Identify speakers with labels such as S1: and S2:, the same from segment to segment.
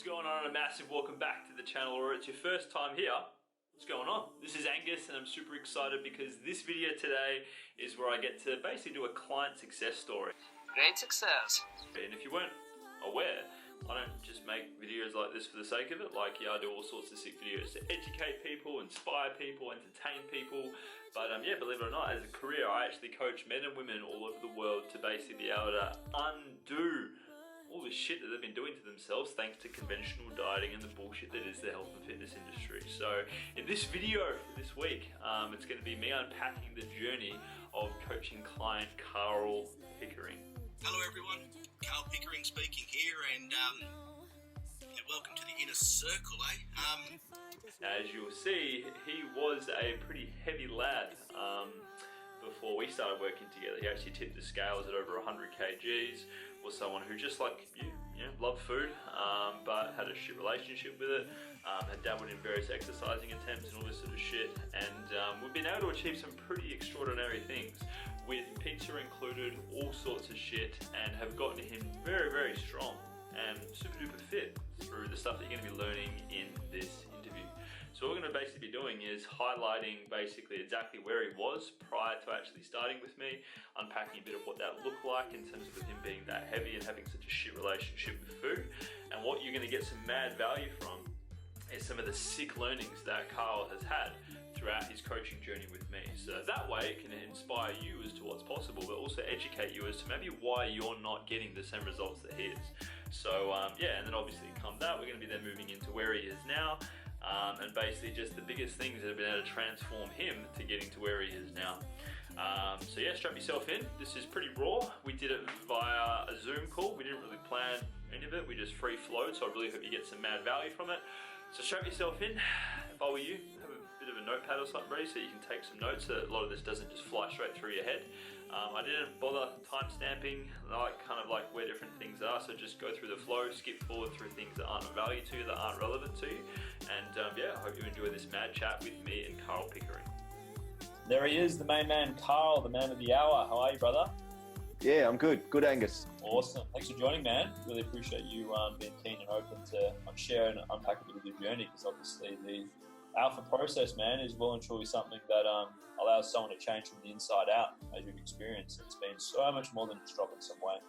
S1: is going on? A massive welcome back to the channel, or it's your first time here. What's going on? This is Angus and I'm super excited because this video today is where I get to basically do a client success story.
S2: Great success.
S1: And if you weren't aware, I don't just make videos like this for the sake of it. Like, yeah, I do all sorts of sick videos to educate people, inspire people, entertain people. But yeah, believe it or not, as a career, I actually coach men and women all over the world to basically be able to undo all the shit that they've been doing to themselves thanks to conventional dieting and the bullshit that is the health and fitness industry. So in this video this week, it's going to be me unpacking the journey of coaching client Carl Pickering.
S3: Hello everyone, Carl Pickering speaking here, and welcome to the inner circle, eh?
S1: As you'll see, he was a pretty heavy lad before we started working together. He actually tipped the scales at over 100 kgs, was someone who, just like you know, loved food, but had a shit relationship with it, had dabbled in various exercising attempts and all this sort of shit, and we've been able to achieve some pretty extraordinary things, with pizza included, all sorts of shit, and have gotten him very, very strong and super duper fit through the stuff that you're going to be learning in this interview. So what we're going to basically be doing is highlighting basically exactly where he was prior to actually starting with me, unpacking a bit of what that looked like in terms of him being that heavy and having such a shit relationship with food, and what you're going to get some mad value from is some of the sick learnings that Carl has had throughout his coaching journey with me. So that way it can inspire you as to what's possible, but also educate you as to maybe why you're not getting the same results that he is. So yeah, and then obviously come that, we're going to be then moving into where he is now, and basically just the biggest things that have been able to transform him to getting to where he is now. So yeah, strap yourself in. This is pretty raw. We did it via a Zoom call. We didn't really plan any of it. We just free flowed, so I really hope you get some mad value from it. So strap yourself in. If I were you, have a bit of a notepad or something ready so you can take some notes, so that a lot of this doesn't just fly straight through your head. I didn't bother time stamping, like where different things are, so just go through the flow, skip forward through things that aren't of value to you, that aren't relevant to you. And yeah, I hope you enjoy this mad chat with me and Carl Pickering.
S4: There he is, the main man, Carl, the man of the hour. How are you, brother?
S5: Yeah, I'm good. Good, Angus.
S4: Awesome. Thanks for joining, man. Really appreciate you being keen and open to share and unpack a bit of your journey, because obviously the alpha process, man, is well and truly something that allows someone to change from the inside out, as you've experienced. It's been so much more than just dropping some weight.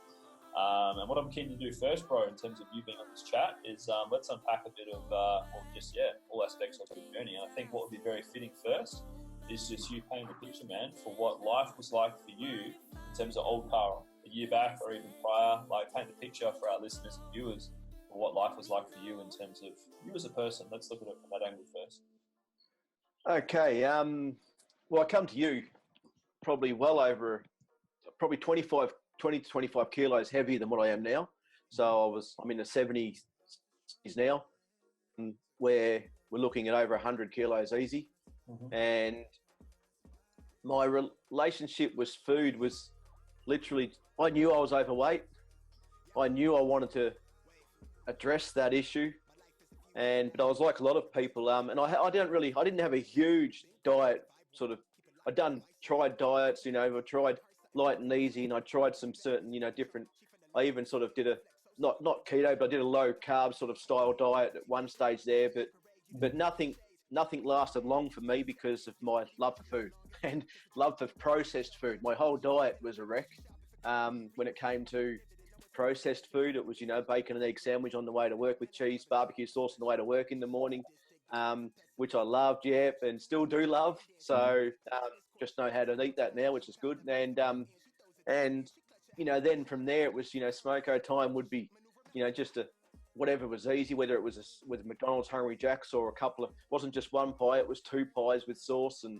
S4: And what I'm keen to do first, bro, in terms of you being on this chat, is let's unpack a bit of, all aspects of your journey. And I think what would be very fitting first is just you painting the picture, man, for what life was like for you in terms of old Carl, a year back or even prior. Like, paint the picture for our listeners and viewers for what life was like for you in terms of you as a person. Let's look at it from that angle first.
S5: Okay. Well, I come to you probably well over, 20 to 25 kilos heavier than what I am now. So I'm in the 70s now, where we're looking at over 100 kilos easy. Mm-hmm. And my relationship with food was literally, I knew I was overweight. I knew I wanted to address that issue. But I was like a lot of people, and I didn't have a huge diet sort of. Tried diets, I tried light and easy, and I tried some certain, different. I even sort of did not keto, but I did a low carb sort of style diet at one stage there, but nothing lasted long for me because of my love for food and love for processed food. My whole diet was a wreck when it came to processed food. It was, bacon and egg sandwich on the way to work with cheese, barbecue sauce on the way to work in the morning, which I loved, and still do love. So just know how to eat that now, which is good. And then from there it was, smoko time would be, just whatever was easy, whether it was with McDonald's, Hungry Jack's, or wasn't just one pie, it was two pies with sauce, and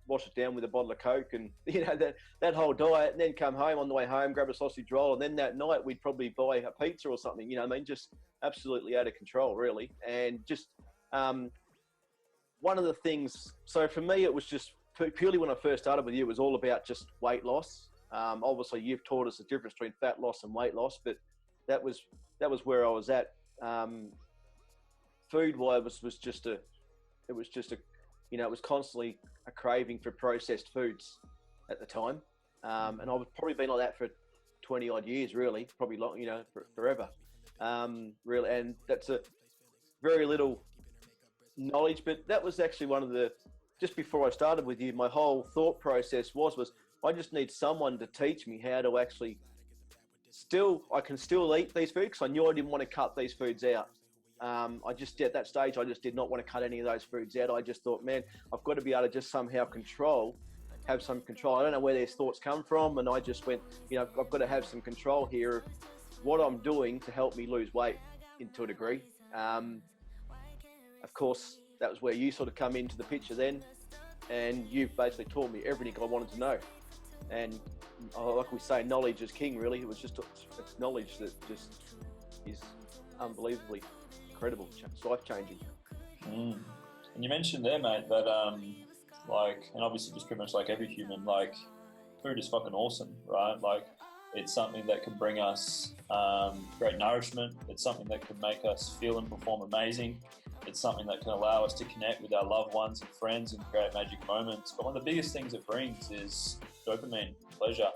S5: wash it down with a bottle of Coke, and that whole diet, and then come home, on the way home grab a sausage roll, and then that night we'd probably buy a pizza or something, just absolutely out of control, really. And just one of the things, so for me it was just purely, when I first started with you, it was all about just weight loss. Obviously you've taught us the difference between fat loss and weight loss, but that was where I was at. Food wise it was constantly a craving for processed foods at the time. And I've probably been like that for 20 odd years, really, probably long, forever. really, and that's a very little knowledge. But that was actually one of the, just before I started with you, my whole thought process was I just need someone to teach me how to actually I can still eat these foods, because I knew I didn't want to cut these foods out. I just, at that stage, I just did not want to cut any of those foods out. I just thought, man, I've got to be able to just somehow have some control. I don't know where these thoughts come from. And I just went, I've got to have some control here of what I'm doing to help me lose weight to a degree. Of course, that was where you sort of come into the picture then. And you've basically taught me everything I wanted to know. And like we say, knowledge is king, really. It was just it's knowledge that just is unbelievably incredible. It's life-changing.
S4: And you mentioned there, mate, that and obviously just pretty much like every human, like, food is fucking awesome, right? Like, it's something that can bring us great nourishment. It's something that can make us feel and perform amazing. It's something that can allow us to connect with our loved ones and friends and create magic moments. But one of the biggest things it brings is dopamine, pleasure.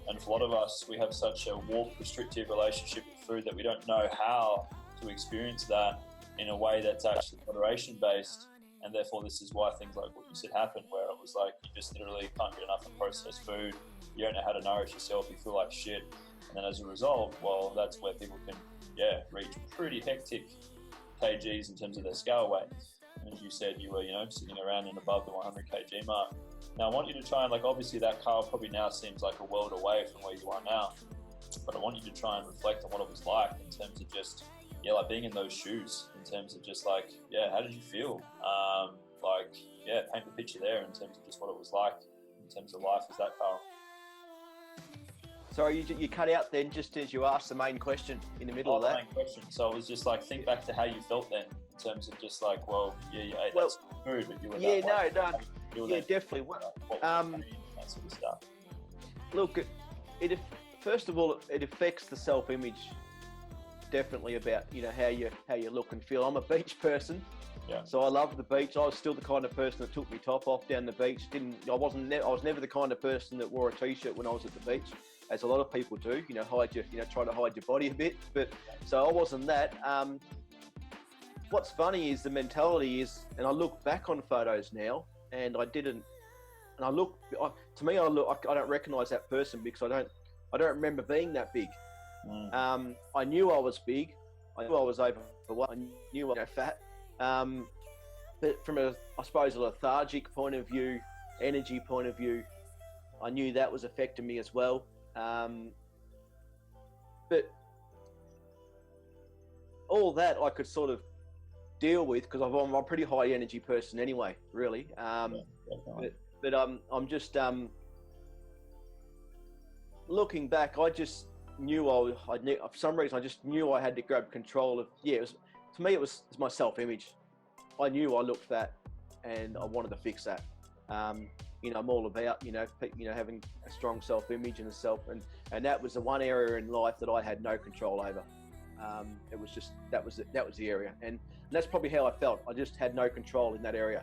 S4: And for a lot of us, we have such a warped, restrictive relationship with food that we don't know how to experience that in a way that's actually moderation-based. And therefore, this is why things like what you said happened, where it was like you just literally can't get enough of processed food. You don't know how to nourish yourself. You feel like shit. And then as a result, well, that's where people can, reach pretty hectic kgs in terms of their scale weight. And as you said, you were, sitting around and above the 100 kg mark. Now, I want you to try and, like, obviously that car probably now seems like a world away from where you are now. But I want you to try and reflect on what it was like in terms of just, like being in those shoes, in terms of just like, how did you feel? Paint the picture there in terms of just what it was like in terms of life as that Carl.
S5: Sorry, you cut out then just as you asked the main question in the middle of that.
S4: Main question. So it was just like, think back to how you felt then in terms of just like, you ate that food, but you were
S5: definitely.
S4: That sort of stuff.
S5: Look, first of all, it affects the self-image. Definitely about how you look and feel. I'm a beach person, so I love the beach. I was still the kind of person that took my top off down the beach. I was never the kind of person that wore a t-shirt when I was at the beach, as a lot of people do. Try to hide your body a bit. But so I wasn't that. What's funny is the mentality is, and I look back on photos now, and I didn't. And I don't recognise that person because I don't remember being that big. I knew I was big. I knew I was overweight. I knew I was fat. But from a lethargic point of view, energy point of view, I knew that was affecting me as well. But all that I could sort of deal with because I'm a pretty high energy person anyway, really. But I'm just looking back. I just knew for some reason I just knew I had to grab control of. To me it was my self-image. I knew I looked fat, and I wanted to fix that. I'm all about having a strong self-image and and that was the one area in life that I had no control over. It was just that was the area, and that's probably how I felt. I just had no control in that area,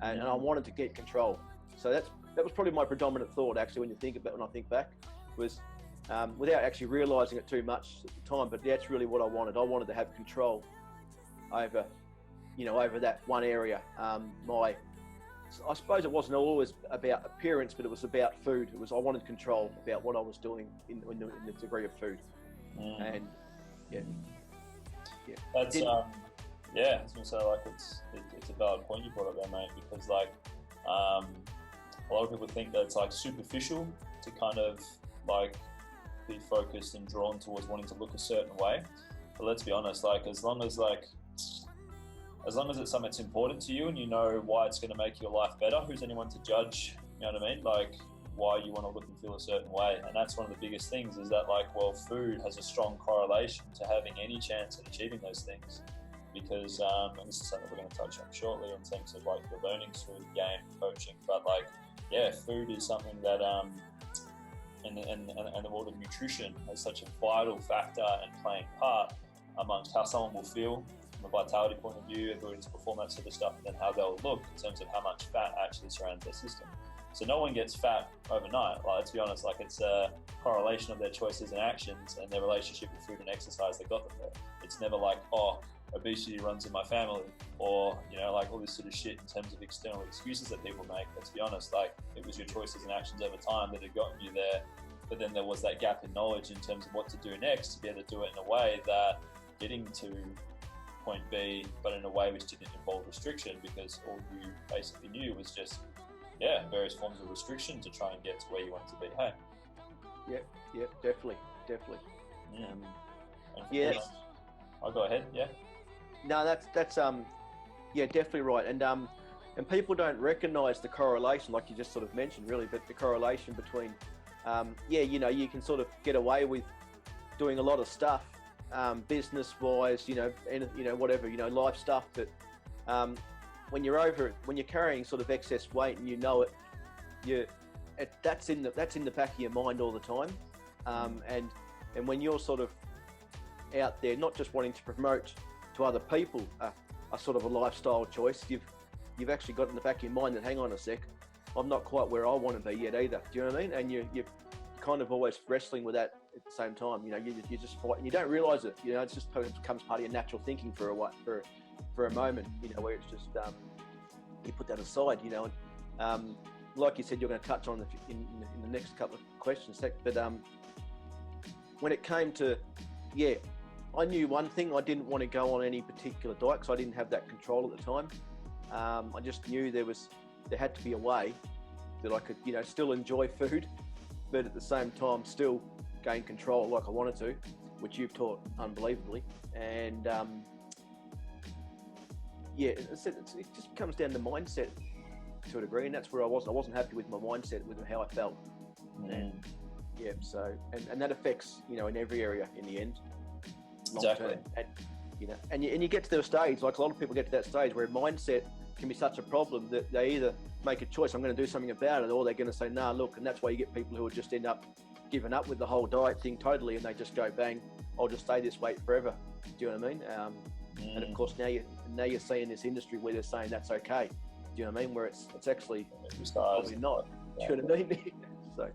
S5: and I wanted to get control. So that was probably my predominant thought actually when I think back was. Without actually realising it too much at the time, but that's really what I wanted. I wanted to have control over, over that one area. I suppose it wasn't always about appearance, but it was about food. I wanted control about what I was doing in the degree of food. And
S4: that's I was gonna say, like, it's a valid point you brought up there, mate, because like a lot of people think that it's like superficial to kind of like be focused and drawn towards wanting to look a certain way. But let's be honest, like as long as it's something that's important to you and you know why it's going to make your life better, who's anyone to judge, you know what I mean? Like why you want to look and feel a certain way. And that's one of the biggest things is that food has a strong correlation to having any chance at achieving those things. Because, and this is something we're going to touch on shortly in terms of like the learnings through the game, coaching, but food is something that and the world of nutrition has such a vital factor and playing part amongst how someone will feel from a vitality point of view, ability to perform that sort of stuff, and then how they'll look in terms of how much fat actually surrounds their system. So no one gets fat overnight. Like, let's be honest, like it's a correlation of their choices and actions and their relationship with food and exercise that got them there. It's never like, oh, obesity runs in my family, or, you know, like all this sort of shit in terms of external excuses that people make. Let's be honest, like it was your choices and actions over time that had gotten you there. But then there was that gap in knowledge in terms of what to do next to be able to do it in a way that getting to point B, but in a way which didn't involve restriction, because all you basically knew was just, various forms of restriction to try and get to where you wanted to be. Hey.
S5: Yep, definitely.
S4: I'll go ahead. Yeah.
S5: No, that's definitely right. And people don't recognise the correlation, like you just sort of mentioned, really, but the correlation between, you know, you can sort of get away with doing a lot of stuff, business-wise, you know, and you know, whatever, you know, life stuff. But when you're carrying sort of excess weight and you know it, that's in the back of your mind all the time. And when you're sort of out there, not just wanting to promote to other people a sort of a lifestyle choice, you've actually got in the back of your mind that, hang on a sec, I'm not quite where I want to be yet either. Do you know what I mean? And you're kind of always wrestling with that at the same time. You know, you just fight and you don't realise it. You know, it becomes part of your natural thinking for a moment. You know, where it's just you put that aside. You know, and like you said, you're going to touch on in the next couple of questions. But when it came to, I knew one thing: I didn't want to go on any particular diet because I didn't have that control at the time. I just knew there had to be a way that I could, you know, still enjoy food, but at the same time still gain control like I wanted to, which you've taught unbelievably. And it just comes down to mindset to a degree, and that's where I wasn't happy with my mindset, with how I felt. And and that affects, you know, in every area in the end.
S4: Exactly.
S5: And, you know, and you get to the stage, like a lot of people get to that stage where mindset can be such a problem that they either make a choice, I'm going to do something about it, or they're going to say, nah, look. And that's why you get people who would just end up giving up with the whole diet thing totally, and they just go, bang, I'll just stay this weight forever. Do you know what I mean? And of course now you're seeing this industry where they're saying that's okay. Do you know what I mean? Where it's actually probably not. Do you know what I mean? So.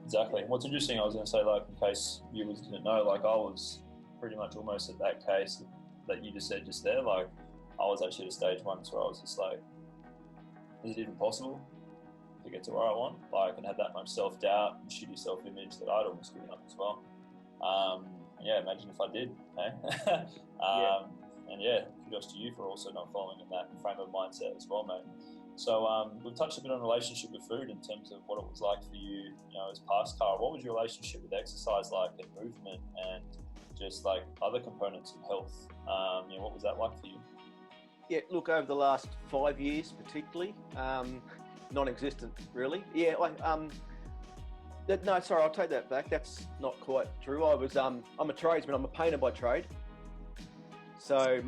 S4: Exactly. What's interesting, I was going to say, like, in case viewers didn't know, like, I was pretty much almost at that case that you just said just there. Like, I was actually at a stage once where I was just like, is it even possible to get to where I want? Like, and have that much self-doubt and shitty self-image that I'd almost given up as well. Imagine if I did, eh? And kudos to you for also not following in that frame of mindset as well, mate. So we've touched a bit on relationship with food in terms of what it was like for you, you know, as past Cara. What was your relationship with exercise like, and movement, and just like other components of health? What was that like for you?
S5: Yeah, look, over the last 5 years particularly, non-existent really. I'll take that back. That's not quite true. I'm a tradesman. I'm a painter by trade. So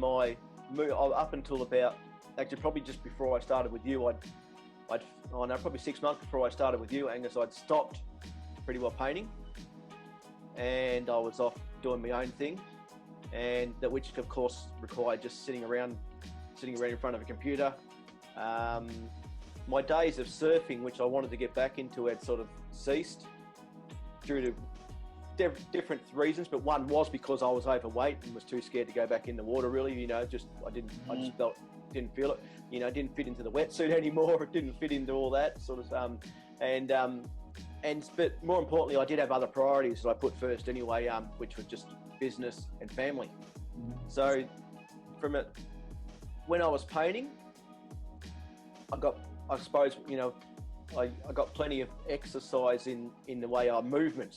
S5: up until about, actually probably just before I started with you, probably 6 months before I started with you, Angus, I'd stopped pretty well painting, and I was off doing my own thing, and that, which of course required just sitting around in front of a computer. My days of surfing, which I wanted to get back into, had sort of ceased due to different reasons, but one was because I was overweight and was too scared to go back in the water. Really, you know, I just didn't feel it. You know, didn't fit into the wetsuit anymore. It didn't fit into all that sort of. But more importantly, I did have other priorities that I put first anyway, which were just business and family. So, when I was painting, I got plenty of exercise in the way of movement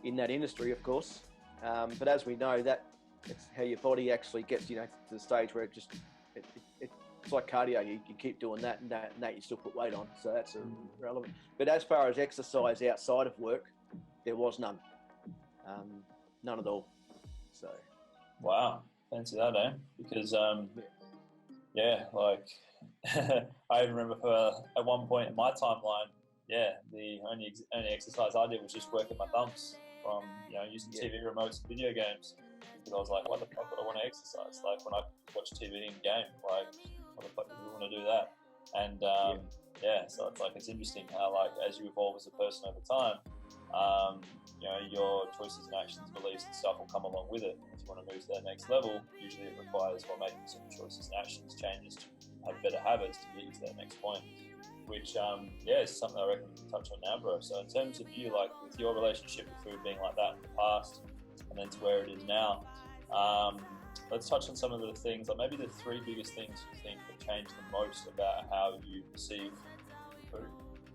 S5: in that industry, of course. But as we know, it's how your body actually gets, you know, to the stage where it's like cardio. You keep doing that and that you still put weight on. So that's irrelevant. But as far as exercise outside of work, there was none. None at all. So.
S4: Wow. Fancy that, eh? Because, like, I remember at one point in my timeline, the only exercise I did was just working my thumbs from, you know, using TV remotes and video games. Because I was like, what the fuck would I want to exercise? Like, when I watch TV in game, like, what the fuck do we want to do that? And so it's like, it's interesting how, like, as you evolve as a person over time, you know, your choices and actions, beliefs and stuff will come along with it. If you want to move to that next level, usually it requires, well, making some choices and actions, changes to have better habits to get you to that next point, which, is something I reckon we can touch on now, bro. So in terms of you, like, with your relationship with food being like that in the past and then to where it is now, let's touch on some of the things, like maybe the 3 biggest things you think have changed the most about how you perceive food,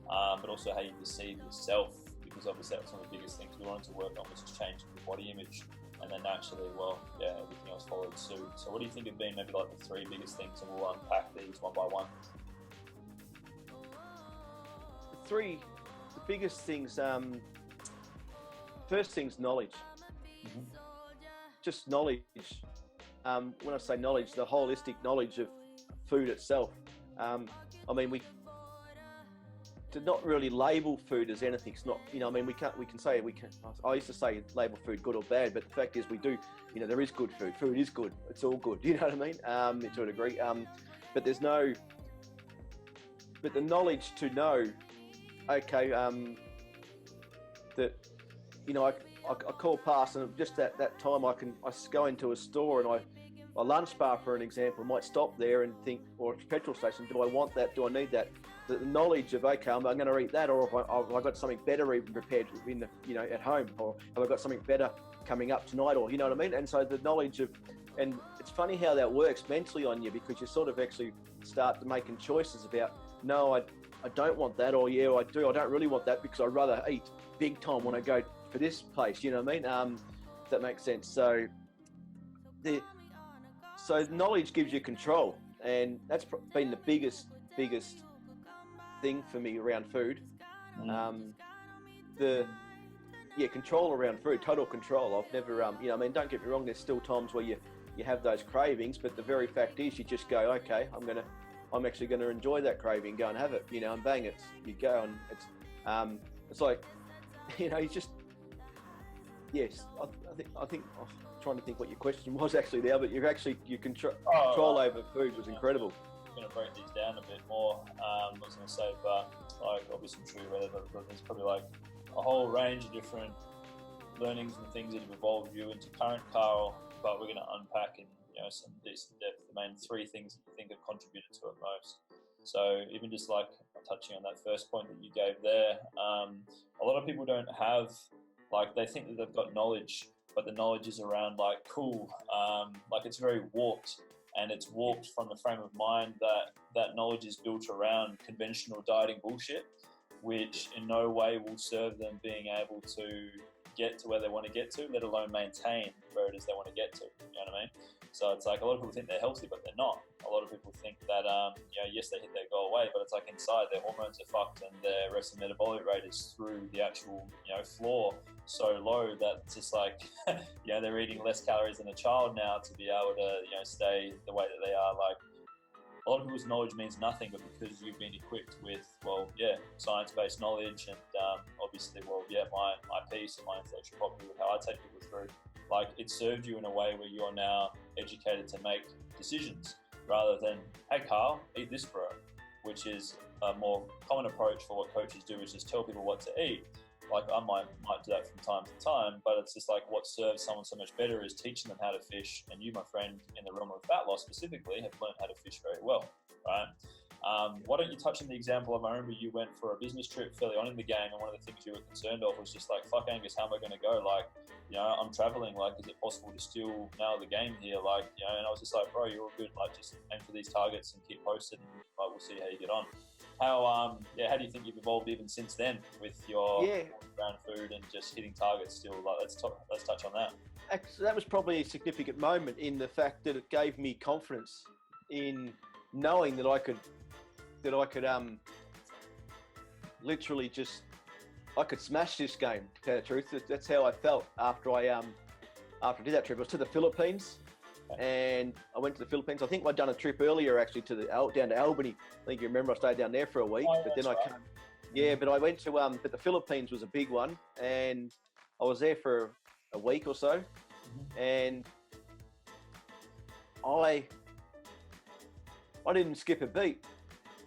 S4: but also how you perceive yourself, because obviously that's one of the biggest things we wanted to work on, was just changing your body image, and then naturally, everything else followed suit. So what do you think have been maybe like the 3 biggest things, and we'll unpack these one by one?
S5: The biggest things, first thing's knowledge. Just knowledge. When I say knowledge, the holistic knowledge of food itself. I mean, we to not really label food as anything. It's not, you know, I mean, we can say, I used to say label food good or bad, but the fact is we do, you know, there is good food. Food is good. It's all good. You know what I mean? To a degree. But there's no, but the knowledge to know, okay, that, you know, I call past, and just that time I go into a store, and a lunch bar, for an example, might stop there and think, or a petrol station, do I want that? Do I need that? The knowledge of, okay, I'm going to eat that, or have I got something better even prepared in the, you know, at home, or have I got something better coming up tonight, or, you know what I mean? And so the knowledge of, and it's funny how that works mentally on you, because you sort of actually start making choices about, no, I don't want that, or yeah, I do. I don't really want that, because I'd rather eat big time when I go for this place. You know what I mean? If that makes sense. So knowledge gives you control, and that's been the biggest thing for me around food. Control around food, total control. I've never, you know, I mean, don't get me wrong. There's still times where you have those cravings, but the very fact is, you just go, okay, I'm actually going to enjoy that craving, go and have it, you know, and bang, you go, and it's like, you know, you just, yes, I think I'm trying to think what your question was actually there, but control over food was incredible.
S4: I'm going to break these down a bit more. I was going to say, but like, obviously true, there's probably like a whole range of different learnings and things that have evolved you into current Carl, but we're going to unpack in, you know, some decent depth the main 3 things that you think have contributed to it most. So even just like touching on that first point that you gave there, a lot of people don't have, like, they think that they've got knowledge, but the knowledge is around like, cool, like it's very warped, and it's warped from the frame of mind that knowledge is built around conventional dieting bullshit, which in no way will serve them being able to get to where they want to get to, let alone maintain where it is they want to get to. You know what I mean? So it's like, a lot of people think they're healthy, but they're not. A lot of people think that, you know, yes, they hit their goal weight, but it's like inside their hormones are fucked, and their rest of metabolic rate is through the actual, you know, floor so low that it's just like, you know, they're eating less calories than a child now to be able to, you know, stay the way that they are. Like, a lot of people's knowledge means nothing, but because you've been equipped with, well, yeah, science-based knowledge, and obviously, well, yeah, my piece and my intellectual property with how I take people through, like, it served you in a way where you're now educated to make decisions, rather than, hey, Carl, eat this, bro, which is a more common approach for what coaches do, is just tell people what to eat. Like, I might do that from time to time, but it's just like, what serves someone so much better is teaching them how to fish. And you, my friend, in the realm of fat loss specifically, have learned how to fish very well, right? Why don't you touch on the example of, I remember you went for a business trip fairly on in the game, and one of the things you were concerned of was just like, fuck, Angus, how am I going to go? Like, you know, I'm traveling, like, is it possible to still nail the game here? Like, you know, and I was just like, bro, you're all good. Like, just aim for these targets and keep posted, and like, we'll see how you get on. How do you think you've evolved even since then with your around food and just hitting targets still? Like, let's touch on that.
S5: Actually, that was probably a significant moment in the fact that it gave me confidence in knowing that I could literally just, I could smash this game, to tell the truth. That's how I felt after I did that trip. I was to the Philippines, and I went to the Philippines. I think I'd done a trip earlier actually down to Albany. I think you remember I stayed down there for a week, but then I came. Yeah, but I went to but the Philippines was a big one, and I was there for a week or so, and I didn't skip a beat.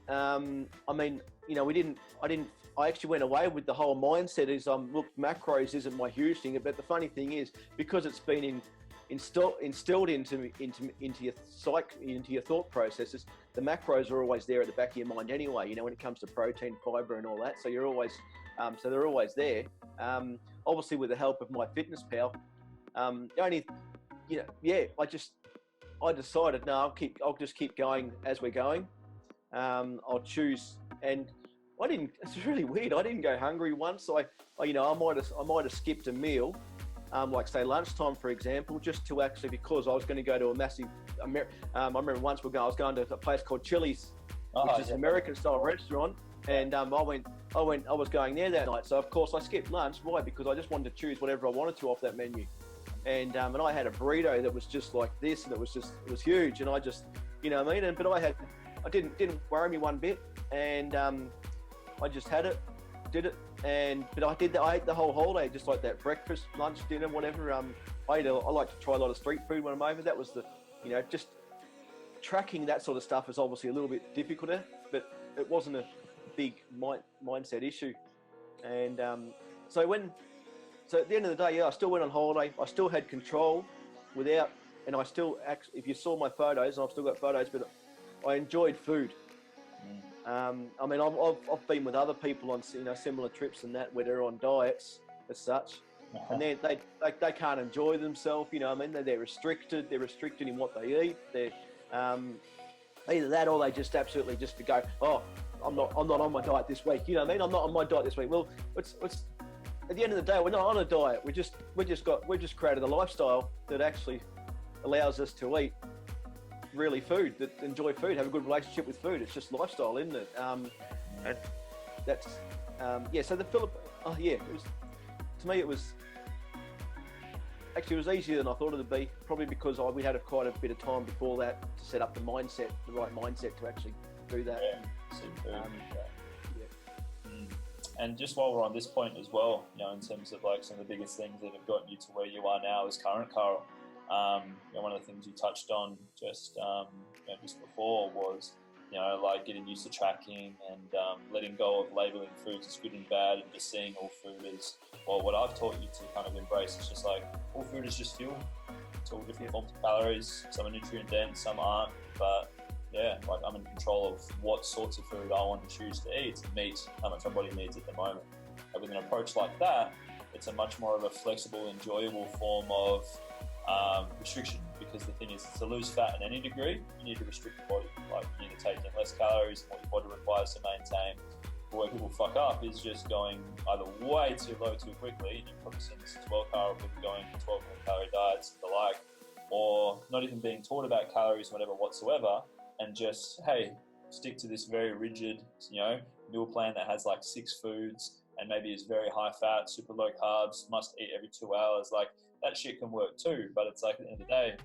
S5: I mean, I actually went away with the whole mindset is, look, macros isn't my huge thing. But the funny thing is, because it's been instilled into your psyche, into your thought processes, the macros are always there at the back of your mind anyway, when it comes to protein, fiber and all that. So you're always, so they're always there. Obviously with the help of MyFitnessPal, I decided, no, I'll just keep going as we're going. I'll choose, and it's really weird. I didn't go hungry once. I might have skipped a meal, like say lunchtime, for example, just to actually, because I was going to go to a massive, I remember once I was going to a place called Chili's, which is an American style restaurant. And I was going there that night. So of course I skipped lunch. Why? Because I just wanted to choose whatever I wanted to off that menu. And I had a burrito that was just like this, and it was huge. And I just, but I didn't worry me one bit. And I just had it, did it. But I ate the whole holiday, just like that, breakfast, lunch, dinner, whatever. I like to try a lot of street food when I'm over. That was just tracking that sort of stuff is obviously a little bit difficult, but it wasn't a big mindset issue. And so at the end of the day, I still went on holiday. I still had control and I still actually, if you saw my photos, and I've still got photos, but I enjoyed food. I've been with other people on similar trips and that, where they're on diets as such, and they can't enjoy themselves. They're restricted. They're restricted in what they eat. They're either that, or they just absolutely just to go, oh, I'm not on my diet this week. I'm not on my diet this week. Well, it's at the end of the day, we're not on a diet. We just created a lifestyle that actually allows us to eat really food, that enjoy food, have a good relationship with food. It's just lifestyle, isn't it? And that's So the to me it was easier than I thought it would be. Probably because we had quite a bit of time before that to set up the right mindset to actually do that.
S4: And just while we're on this point as well, in terms of like some of the biggest things that have gotten you to where you are now as current Carl, one of the things you touched on just before was, like getting used to tracking and letting go of labeling foods as good and bad, and just seeing all food as, well, what I've taught you to kind of embrace is just like, all food is just fuel. It's all different forms of calories. Some are nutrient dense, some aren't, but like I'm in control of what sorts of food I want to choose to eat to meet how much my body needs at the moment. And with an approach like that, it's a much more of a flexible, enjoyable form of restriction, because the thing is, to lose fat in any degree, you need to restrict your body. Like, you need to take in less calories than what your body requires to maintain. But where people fuck up is just going either way too low too quickly. You've probably seen this as well, Carl, people going for 1200 calorie diets and the like, or not even being taught about calories or whatever whatsoever, and just, hey, stick to this very rigid, meal plan that has like 6 foods and maybe is very high fat, super low carbs, must eat every 2 hours. Like, that shit can work too, but it's like, at the end of the day,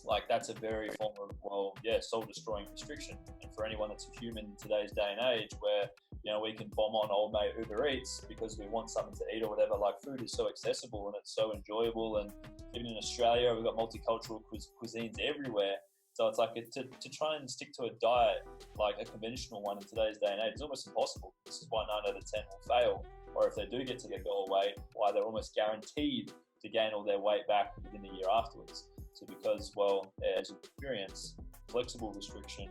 S4: like, that's a very form of, soul-destroying restriction. And for anyone that's a human in today's day and age, where, we can bomb on old mate Uber Eats because we want something to eat or whatever, like, food is so accessible and it's so enjoyable. And even in Australia, we've got multicultural cuisines everywhere. So it's like, to try and stick to a diet, like a conventional one in today's day and age, is almost impossible. This is why 9 out of 10 will fail. Or if they do get to their goal weight, why they're almost guaranteed to gain all their weight back within the year afterwards. So because, as you experience, flexible restriction,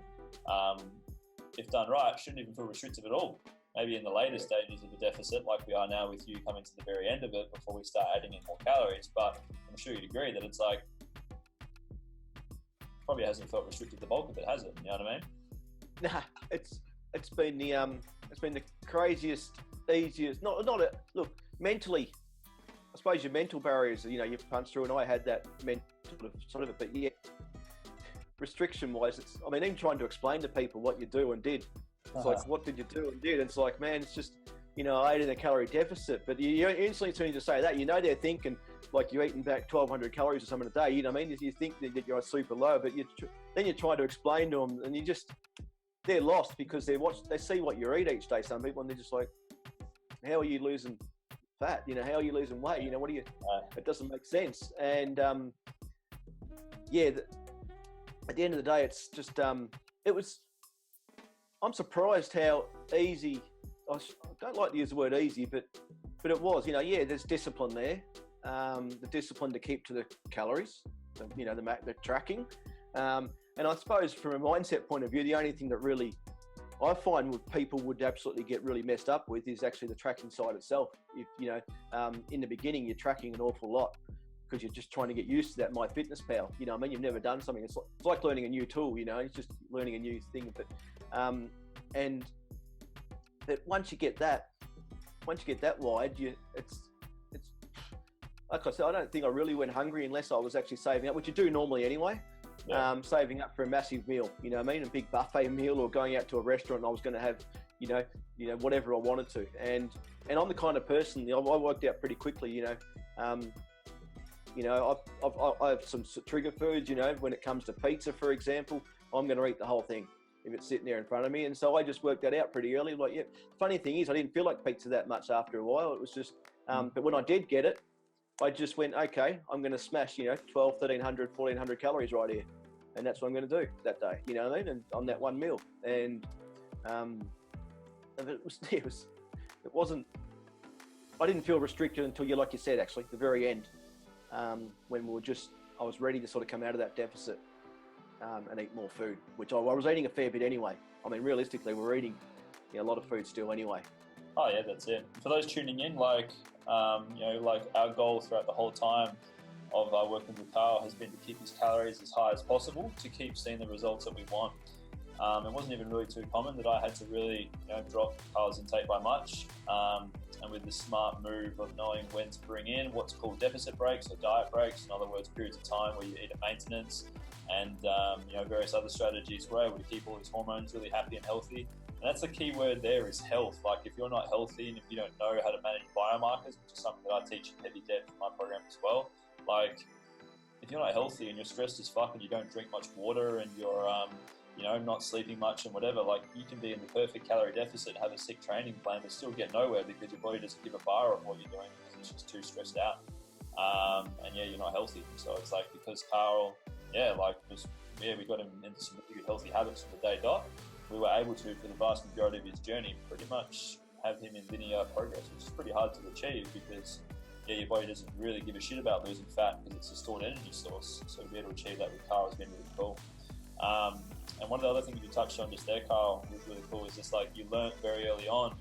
S4: if done right, shouldn't even feel restrictive at all. Maybe in the later stages of a deficit, like we are now with you coming to the very end of it before we start adding in more calories. But I'm sure you'd agree that it's like, probably hasn't felt restricted the bulk of it, has it? You know what I mean?
S5: Nah, it's been the craziest, easiest. Look, mentally, I suppose your mental barriers, you punch through, and I had that mental sort of it, but restriction-wise, even trying to explain to people what you do and did. It's like, what did you do and did? And it's like, man, it's just, I ate in a calorie deficit. But you instantly, as soon as you say that, they're thinking like you're eating back 1,200 calories or something a day. You know what I mean? You think that you're super low, but then you're trying to explain to them, and they're lost because they see what you eat each day. Some people, and they're just like, how are you losing fat? How are you losing weight? What do you? It doesn't make sense. And at the end of the day, it's just it was I'm surprised how easy. I don't like to use the word easy, but it was. Yeah, there's discipline there. The discipline to keep to the calories. The tracking. And I suppose from a mindset point of view, the only thing that really I find with people would absolutely get really messed up with is actually the tracking side itself. If in the beginning you're tracking an awful lot because you're just trying to get used to that MyFitnessPal. You've never done something. It's like learning a new tool. It's just learning a new thing. But and that once you get that wide, it's like I said, I don't think I really went hungry unless I was actually saving up, which you do normally anyway. Yeah. Saving up for a massive meal, a big buffet meal, or going out to a restaurant and I was going to have, whatever I wanted to. And I'm the kind of person, I worked out pretty quickly, I have some trigger foods, when it comes to pizza, for example, I'm going to eat the whole thing if it's sitting there in front of me. And so I just worked that out pretty early. Funny thing is I didn't feel like pizza that much after a while. It was just, but when I did get it, I just went, okay, I'm going to smash, 12, 1,300, 1,400 calories right here. And that's what I'm going to do that day, and on that one meal. And it wasn't, I didn't feel restricted until like you said, actually, the very end, when I was ready to sort of come out of that deficit and eat more food, which I was eating a fair bit anyway. Realistically, we're eating a lot of food still anyway.
S4: Oh yeah, that's it. For those tuning in, our goal throughout the whole time of working with Carl has been to keep his calories as high as possible to keep seeing the results that we want. It wasn't even really too common that I had to really drop Carl's intake by much. And with the smart move of knowing when to bring in what's called deficit breaks or diet breaks, in other words, periods of time where you eat at maintenance, and various other strategies, we're able to keep all his hormones really happy and healthy. And that's the key word there, is health. Like, if you're not healthy and if you don't know how to manage biomarkers, which is something that I teach in heavy depth in my program as well, like, if you're not healthy and you're stressed as fuck and you don't drink much water and you're not sleeping much and whatever, like, you can be in the perfect calorie deficit, have a sick training plan, but still get nowhere because your body doesn't give a bar of what you're doing because it's just too stressed out. You're not healthy. So it's like, because Carl, we got him into some really good healthy habits from the day dot, we were able to, for the vast majority of his journey, pretty much have him in linear progress, which is pretty hard to achieve because your body doesn't really give a shit about losing fat because it's a stored energy source. So to be able to achieve that with Carl has been really cool. And one of the other things you touched on just there, Carl, was really cool, is just like, you learned very early on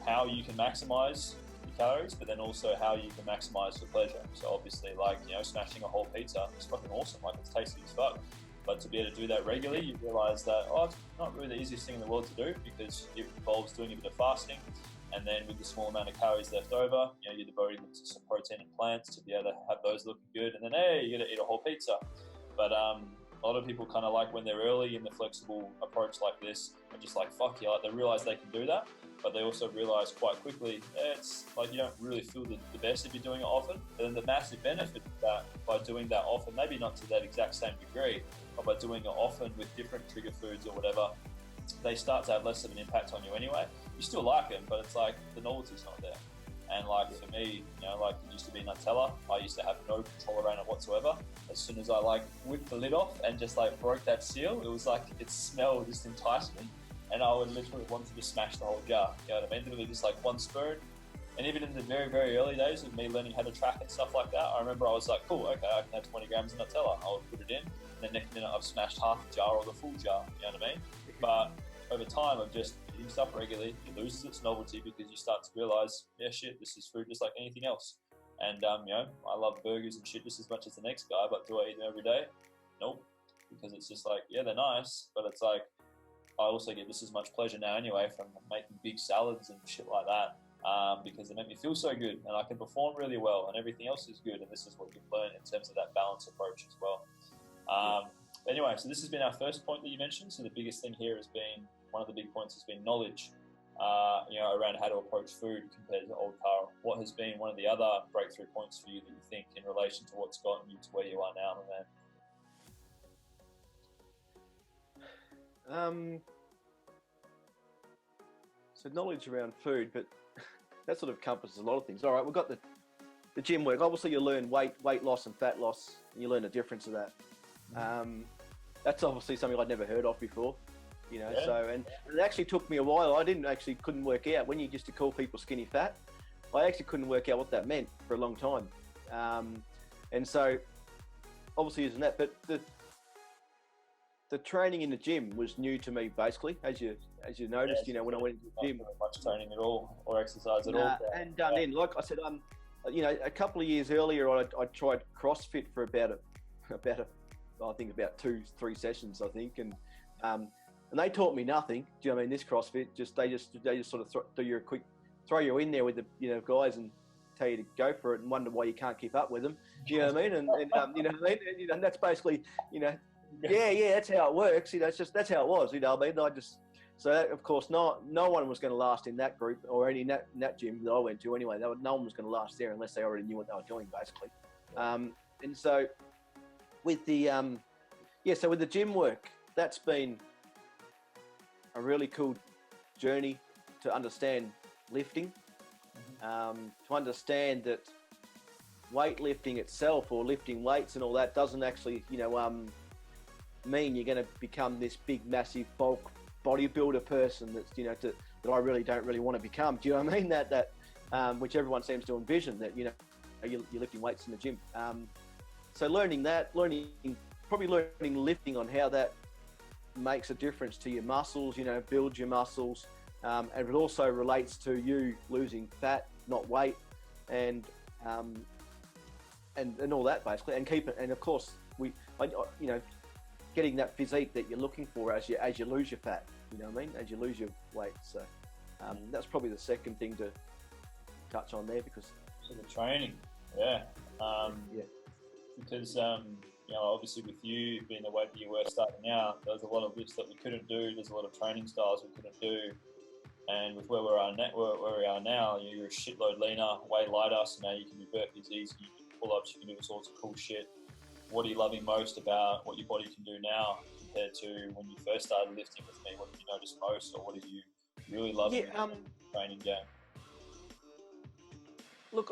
S4: how you can maximize your calories, but then also how you can maximize your pleasure. So obviously, smashing a whole pizza is fucking awesome. Like, it's tasty as fuck. But to be able to do that regularly, you realize that, it's not really the easiest thing in the world to do, because it involves doing a bit of fasting. And then with the small amount of calories left over, you're devoting them to some protein and plants to be able to have those looking good. And then, hey, you're going to eat a whole pizza. But a lot of people kind of, like, when they're early in the flexible approach like this, are just like, fuck yeah, they realize they can do that. But they also realize quite quickly, it's like, you don't really feel the best if you're doing it often. But then the massive benefit of that, by doing that often, maybe not to that exact same degree, but by doing it often with different trigger foods or whatever, they start to have less of an impact on you anyway. You still like them, but it's like, the novelty's not there. And like, for me, it used to be Nutella. I used to have no control around it whatsoever. As soon as I whipped the lid off and just broke that seal, it was like, its smell just enticed me. And I would literally want to smash the whole jar. You know what I mean? Literally just one spoon. And even in the very, very early days of me learning how to track and stuff like that, I remember I was like, cool, okay, I can have 20 grams of Nutella. I would put it in. And the next minute I've smashed half the jar or the full jar. You know what I mean? But over time of just eating stuff regularly, it loses its novelty because you start to realize, yeah, shit, this is food just like anything else. And, I love burgers and shit just as much as the next guy, but do I eat them every day? Nope. Because it's just like, yeah, they're nice, but it's like, I also get just as much pleasure now anyway from making big salads and shit like that, because they make me feel so good and I can perform really well and everything else is good. And this is what you've learned in terms of that balance approach as well. Anyway, so this has been our first point that you mentioned. So the biggest thing here has been, one of the big points has been knowledge, around how to approach food compared to old Carl. What has been one of the other breakthrough points for you that you think in relation to what's gotten you to where you are now, my man?
S5: So knowledge around food, but that sort of encompasses a lot of things. All right, we've got the gym work. Obviously, you learn weight loss and fat loss, and you learn the difference of that. That's obviously something I'd never heard of before. you know.
S4: Yeah.
S5: So, and it actually took me a while. I couldn't work out when you used to call people skinny fat. I actually couldn't work out what that meant for a long time. And so, obviously using that, but the training in the gym was new to me, basically, as you noticed, you know, when I went into the gym.
S4: Not much training at all, or exercise at all.
S5: And then, like I said, you know, a couple of years earlier, I tried CrossFit for about 2-3 sessions, I think, and they taught me nothing. Do you know what I mean? This CrossFit, they just sort of throw you in there with the, you know, guys and tell you to go for it and wonder why you can't keep up with them. Do you know what I mean? And you know what I mean? And, you know, and that's basically, you know, yeah, that's how it works. You know, that's how it was. You know what I mean? So that, of course, no one was going to last in that group or in that gym that I went to anyway. No one was going to last there unless they already knew what they were doing, basically. And so with the with the gym work, that's been a really cool journey to understand lifting, to understand that weightlifting itself or lifting weights and all that doesn't actually, you know, mean you're going to become this big, massive bulk bodybuilder person that's, you know, that I really don't want to become. Do you know what I mean? That which everyone seems to envision, that, you know, you're lifting weights in the gym. So learning lifting on how that makes a difference to your muscles, you know, builds your muscles, and it also relates to you losing fat, not weight, and all that basically, and keep it. And of course, you know, getting that physique that you're looking for as you lose your fat, you know what I mean, as you lose your weight. So that's probably the second thing to touch on there, because
S4: the training, because you know, obviously with you being the weight that you were starting out, there's a lot of lifts that we couldn't do. There's a lot of training styles we couldn't do, and with where we are now, you're a shitload leaner, way lighter. So now you can do burpees easy, you can do pull-ups, you can do all sorts of cool shit. What are you loving most about what your body can do now compared to when you first started lifting with me? What did you notice most, or what did you really love in the training game?
S5: Look,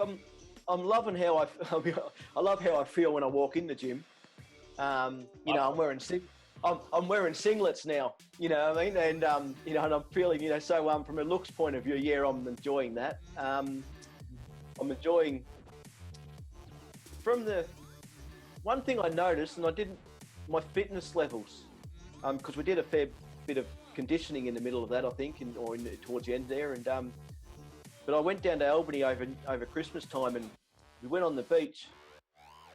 S5: I'm loving how I love how I feel when I walk in the gym. You know, I'm wearing singlets now. You know what I mean? And you know, and I'm feeling, you know, so from a looks point of view, yeah, I'm enjoying that. I'm enjoying from the. One thing I noticed, and my fitness levels, because we did a fair bit of conditioning in the middle of that, I think, towards the end there, and but I went down to Albany over Christmas time, and we went on the beach,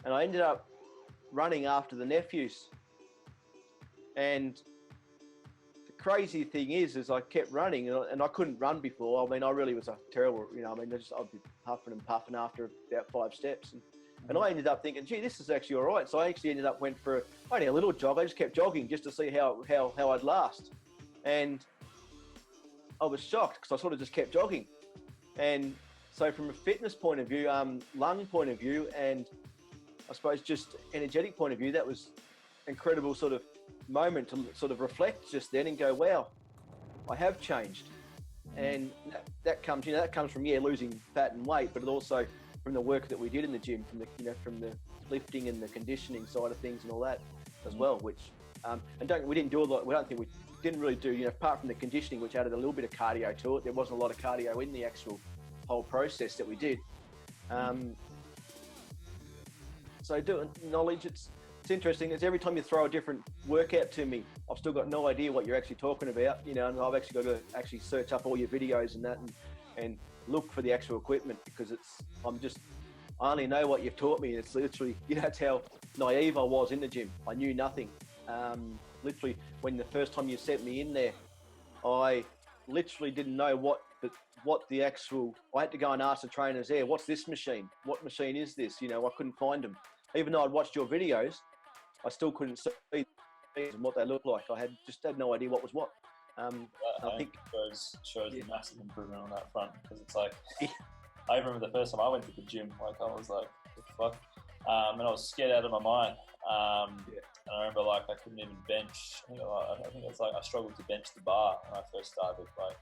S5: and I ended up running after the nephews, and the crazy thing is I kept running, and I couldn't run before. I mean, I really was a terrible, you know, I mean, I'd be huffing and puffing after about 5 steps, and I ended up thinking, gee, this is actually all right. So I actually ended up went for only a little jog. I just kept jogging just to see how I'd last. And I was shocked because I sort of just kept jogging. And so from a fitness point of view, lung point of view, and I suppose just energetic point of view, that was incredible sort of moment to sort of reflect just then and go, wow, I have changed. And that comes from losing fat and weight, but it also from the work that we did in the gym, from the lifting and the conditioning side of things and all that as well. Which we didn't do a lot. We didn't really do, you know, apart from the conditioning, which added a little bit of cardio to it. There wasn't a lot of cardio in the actual whole process that we did. So doing knowledge, it's interesting. It's every time you throw a different workout to me, I've still got no idea what you're actually talking about, you know, and I've actually got to actually search up all your videos and that and look for the actual equipment, because I only know what you've taught me. It's literally, you know, that's how naive I was in the gym. I knew nothing. Literally, when the first time you sent me in there, I literally didn't know what the actual, I had to go and ask the trainers there, what's this machine? What machine is this? You know, I couldn't find them. Even though I'd watched your videos, I still couldn't see what they looked like. I had no idea what was what. I think
S4: shows the massive improvement on that front, because it's like, I remember the first time I went to the gym, like I was like, what the fuck? And I was scared out of my mind. And I remember like I couldn't even bench. I think it's like I struggled to bench the bar when I first started. Like,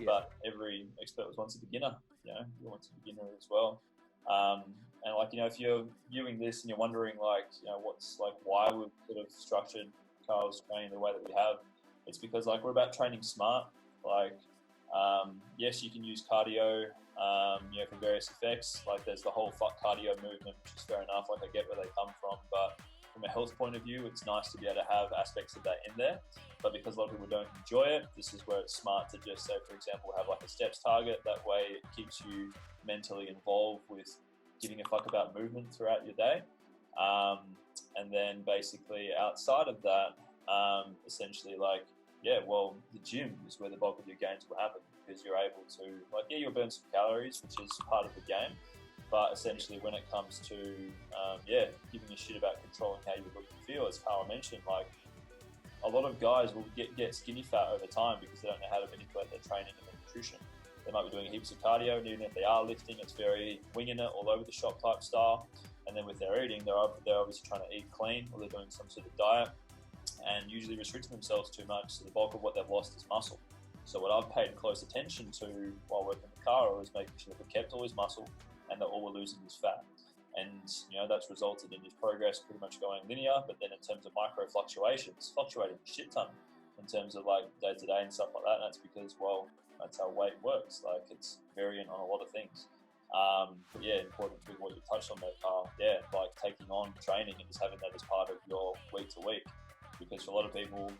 S4: but every expert was once a beginner. You know, you're once a beginner as well. And like, you know, if you're viewing this and you're wondering like, you know, why we've sort of structured Carl's training the way that we have, It's because like we're about training smart. Like, yes, you can use cardio, for various effects. Like there's the whole fuck cardio movement, which is fair enough. Like I get where they come from, but from a health point of view, it's nice to be able to have aspects of that in there. But because a lot of people don't enjoy it, this is where it's smart to just say, for example, have like a steps target. That way it keeps you mentally involved with giving a fuck about movement throughout your day. And then basically outside of that, essentially like, the gym is where the bulk of your gains will happen, because you're able to, like, you'll burn some calories, which is part of the game. But essentially when it comes to, giving a shit about controlling how you look and feel, as Carl mentioned, like a lot of guys will get skinny fat over time because they don't know how to manipulate their training and their nutrition. They might be doing heaps of cardio, and even if they are lifting, it's very winging it, all over the shop type style. And then with their eating, they're obviously trying to eat clean, or they're doing some sort of diet, and usually restricting themselves too much, so the bulk of what they've lost is muscle. So what I've paid close attention to while working with Carl is making sure that we kept all his muscle and that all we're losing is fat. And that's resulted in his progress pretty much going linear, but then in terms of micro fluctating a shit ton in terms of like day to day and stuff like that. And that's because, that's how weight works. Like it's variant on a lot of things. Important with what you touched on there, Carl. Like taking on training and just having that as part of your week to week. Because for a lot of people,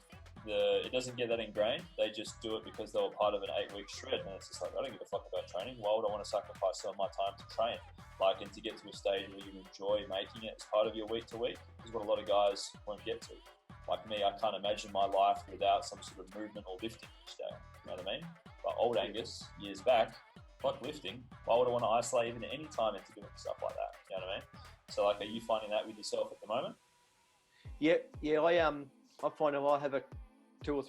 S4: it doesn't get that ingrained. They just do it because they were part of an 8-week shred, and it's just like, I don't give a fuck about training. Why would I want to sacrifice some of my time to train? Like, and to get to a stage where you enjoy making it as part of your week to week is what a lot of guys won't get to. Like me, I can't imagine my life without some sort of movement or lifting each day. You know what I mean? But old Angus, years back, fuck lifting. Why would I want to isolate even any time into doing stuff like that? You know what I mean? So, like, are you finding that with yourself at the moment?
S5: I find I have 2 or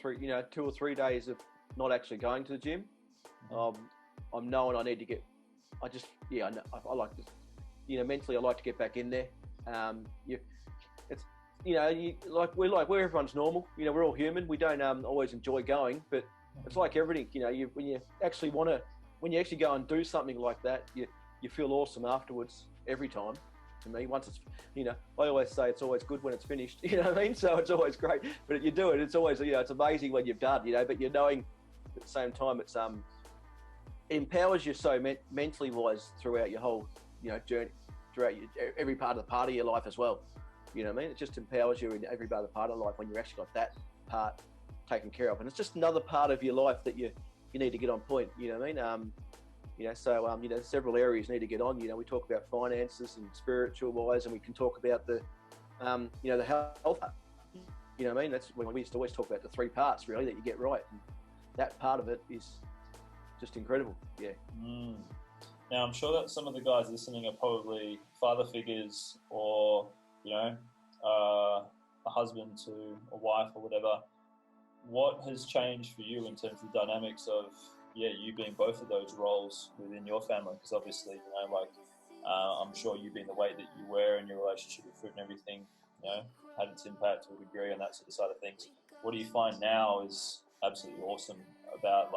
S5: 3 days of not actually going to the gym. I'm knowing I need to get. I like to, mentally I like to get back in there. We're everyone's normal. We're all human. We don't always enjoy going, but it's like everything. When you actually go and do something like that, you feel awesome afterwards every time. To me, once it's, I always say it's always good when it's finished. You know what I mean? So it's always great. But if you do it, it's always, it's amazing when you've done. But you're knowing at the same time, it's it empowers you so mentally wise throughout your whole, journey, throughout every part of your life as well. You know what I mean? It just empowers you in every part of life when you actually got that part taken care of, and it's just another part of your life that you need to get on point. You know what I mean? There's several areas you need to get on. We talk about finances and spiritual wise, and we can talk about the health. You know what I mean? That's when we used to always talk about the 3 parts really that you get right. And that part of it is just incredible. Yeah.
S4: Now I'm sure that some of the guys listening are probably father figures, or a husband to a wife or whatever. What has changed for you in terms of the dynamics of you being both of those roles within your family? Because obviously, I'm sure you being the weight that you were in your relationship with food and everything, had its impact to a degree on that sort of side of things. What do you find now is absolutely awesome about,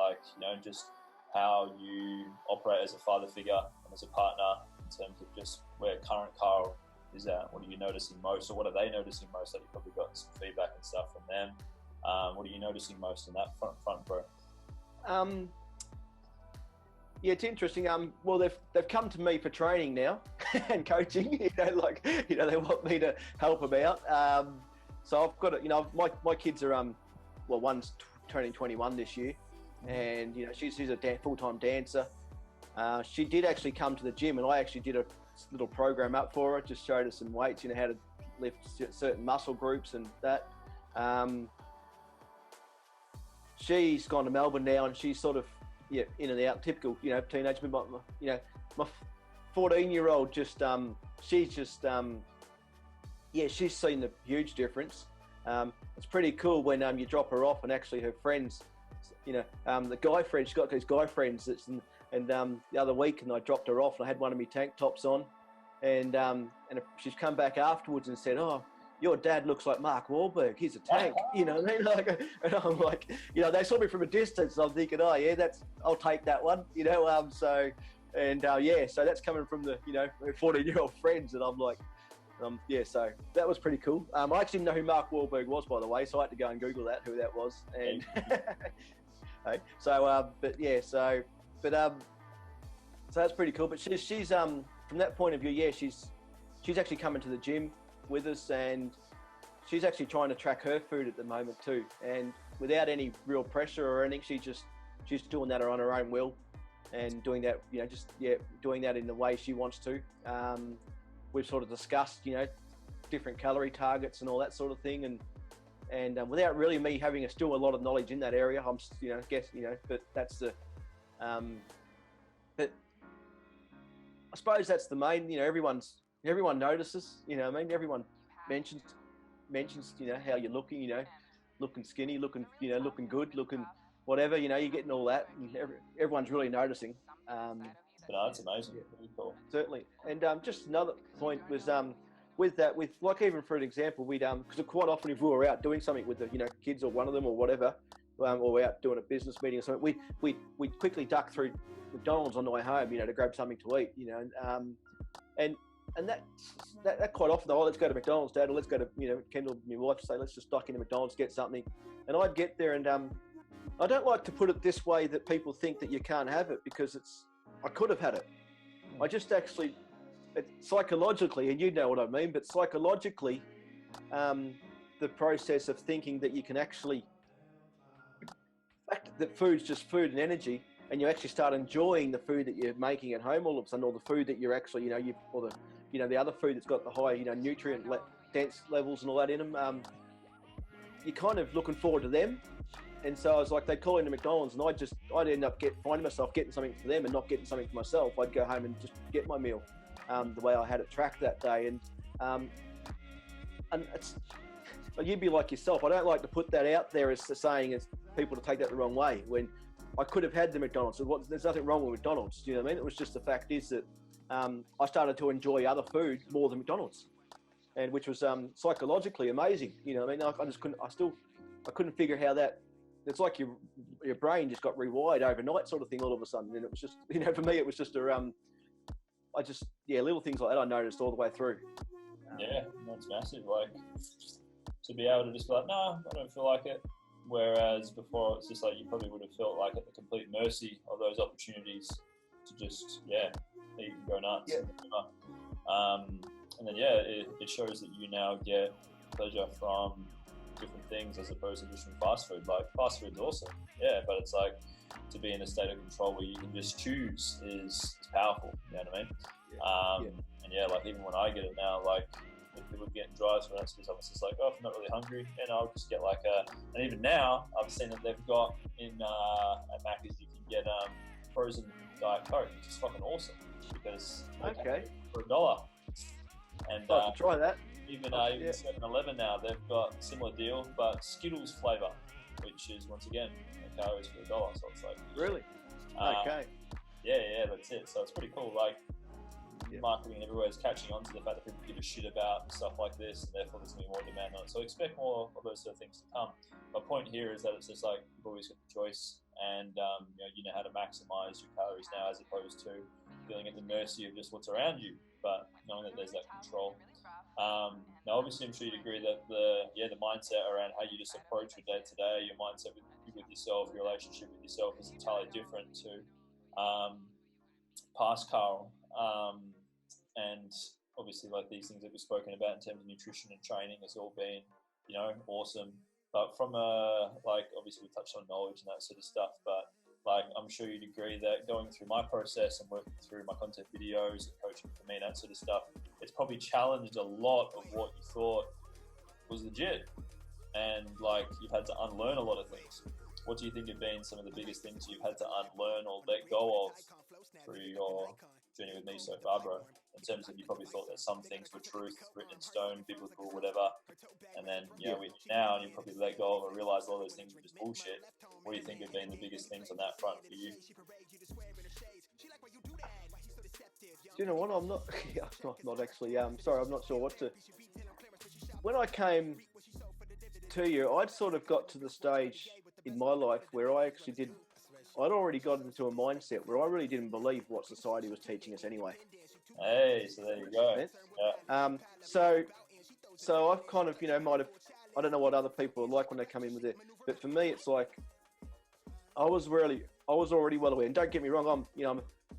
S4: just how you operate as a father figure and as a partner in terms of just where current Carl is at? What are you noticing most, or what are they noticing most? That you've probably got some feedback and stuff from them. What are you noticing most in that front, bro?
S5: It's interesting. They've come to me for training now and coaching. They want me to help them out. So I've got my kids are one's turning 21 this year, and she's a full-time dancer. She did actually come to the gym, and I actually did a little program up for her. Just showed her some weights, how to lift certain muscle groups and that. She's gone to Melbourne now, and she's sort of in and out, typical teenage. My 14-year-old just she's seen the huge difference. It's pretty cool when you drop her off, and actually her friends, the guy friends, she's got these guy friends and the other week, and I dropped her off, and I had one of my tank tops on, and she's come back afterwards and said, "Oh, your dad looks like Mark Wahlberg. He's a tank." You know what I mean? And I'm like, they saw me from a distance, and I'm thinking, "Oh yeah, I'll take that one." So that's coming from the 14-year-old friends, and I'm like, Yeah, so that was pretty cool. I actually didn't know who Mark Wahlberg was, by the way, so I had to go and Google that, who that was. And hey, so, so that's pretty cool. But she's from that point of view, yeah, she's actually coming to the gym with us, and she's actually trying to track her food at the moment too, and without any real pressure or anything. She's doing that on her own will, and doing that, doing that in the way she wants to. We've sort of discussed, different calorie targets and all that sort of thing, and without really me having still a lot of knowledge in that area, I'm, but that's the, but I suppose that's the main, everyone notices, everyone mentions, how you're looking, looking skinny, looking good, looking whatever, you're getting all that, and everyone's really noticing.
S4: But it's amazing. Yeah. Really cool.
S5: Certainly. And just another point was with like, even for an example, we'd because quite often if we were out doing something with the kids or one of them or whatever, or we're out doing a business meeting or something, we'd quickly duck through McDonald's on the way home, to grab something to eat, and that quite often, let's go to McDonald's, Dad, or let's go to, Kendall, my wife, say, let's just duck into McDonald's, get something. And I'd get there, and I don't like to put it this way that people think that you can't have it, because I could have had it. I just actually, psychologically, and you know what I mean, but psychologically, the process of thinking that you can actually, that food's just food and energy, and you actually start enjoying the food that you're making at home all of a sudden, or the food that you're actually, the other food that's got the high, nutrient dense levels and all that in them, you're kind of looking forward to them. And so I was like, they'd call into McDonald's, and I'd end up finding myself getting something for them and not getting something for myself. I'd go home and just get my meal, the way I had it tracked that day. And it's, you'd be like yourself. I don't like to put that out there as saying as people to take that the wrong way, when I could have had the McDonald's. So there's nothing wrong with McDonald's. Do you know what I mean? It was just the fact is that I started to enjoy other food more than McDonald's, and which was psychologically amazing. You know what I mean? I just couldn't figure how that. It's like your brain just got rewired overnight, sort of thing, all of a sudden. And it was just, for me, it was just little things like that I noticed all the way through.
S4: Yeah, that's massive. Like, to be able to just be like, no, I don't feel like it. Whereas before, it's just like you probably would have felt like at the complete mercy of those opportunities to just, eat and go nuts. Yeah. And then, it shows that you now get pleasure from different things as opposed to just from fast food. Like, fast food's awesome, but it's like, to be in a state of control where you can just choose is powerful. You know what I mean? And like, even when I get it now, like, if people get drives for us, because I was just like, if I'm not really hungry, and I'll just get like and even now I've seen that they've got in at Macca's, you can get frozen Diet Coke, which is fucking awesome, because for $1. And
S5: I'll have to try that.
S4: Even 7-Eleven now, they've got a similar deal, but Skittles flavour, which is once again calories for $1. So it's like,
S5: really,
S4: that's it. So it's pretty cool. Like, marketing everywhere is catching on to the fact that people give a shit about stuff like this, and therefore there's going to be more demand on it. So expect more of those sort of things to come. My point here is that it's just like, you've always got the choice, and you know how to maximize your calories now, as opposed to feeling at the mercy of just what's around you, but knowing that there's that control. Now, obviously, I'm sure you'd agree that the mindset around how you just approach your day to day, your mindset with yourself, your relationship with yourself is entirely different to past Carl. And obviously, like, these things that we've spoken about in terms of nutrition and training has all been, awesome. But from obviously we touched on knowledge and that sort of stuff, but like, I'm sure you'd agree that going through my process and working through my content videos and coaching for me and that sort of stuff, it's probably challenged a lot of what you thought was legit. And like, you've had to unlearn a lot of things. What do you think have been some of the biggest things you've had to unlearn or let go of through your journey with me so far, bro? In terms of, you probably thought that some things were truth, written in stone, biblical, whatever, and then now you probably let go of and realize all those things were just bullshit. What do you think have been the biggest things on that front for you?
S5: Do you know what? I'm not. Not actually. Sorry, I'm not sure what to. When I came to you, I'd sort of got to the stage in my life where I actually I'd already got into a mindset where I really didn't believe what society was teaching us anyway.
S4: Hey, so there you go. Yeah.
S5: So I've kind of, I don't know what other people are like when they come in with it, but for me, it's like I was already well aware. And don't get me wrong,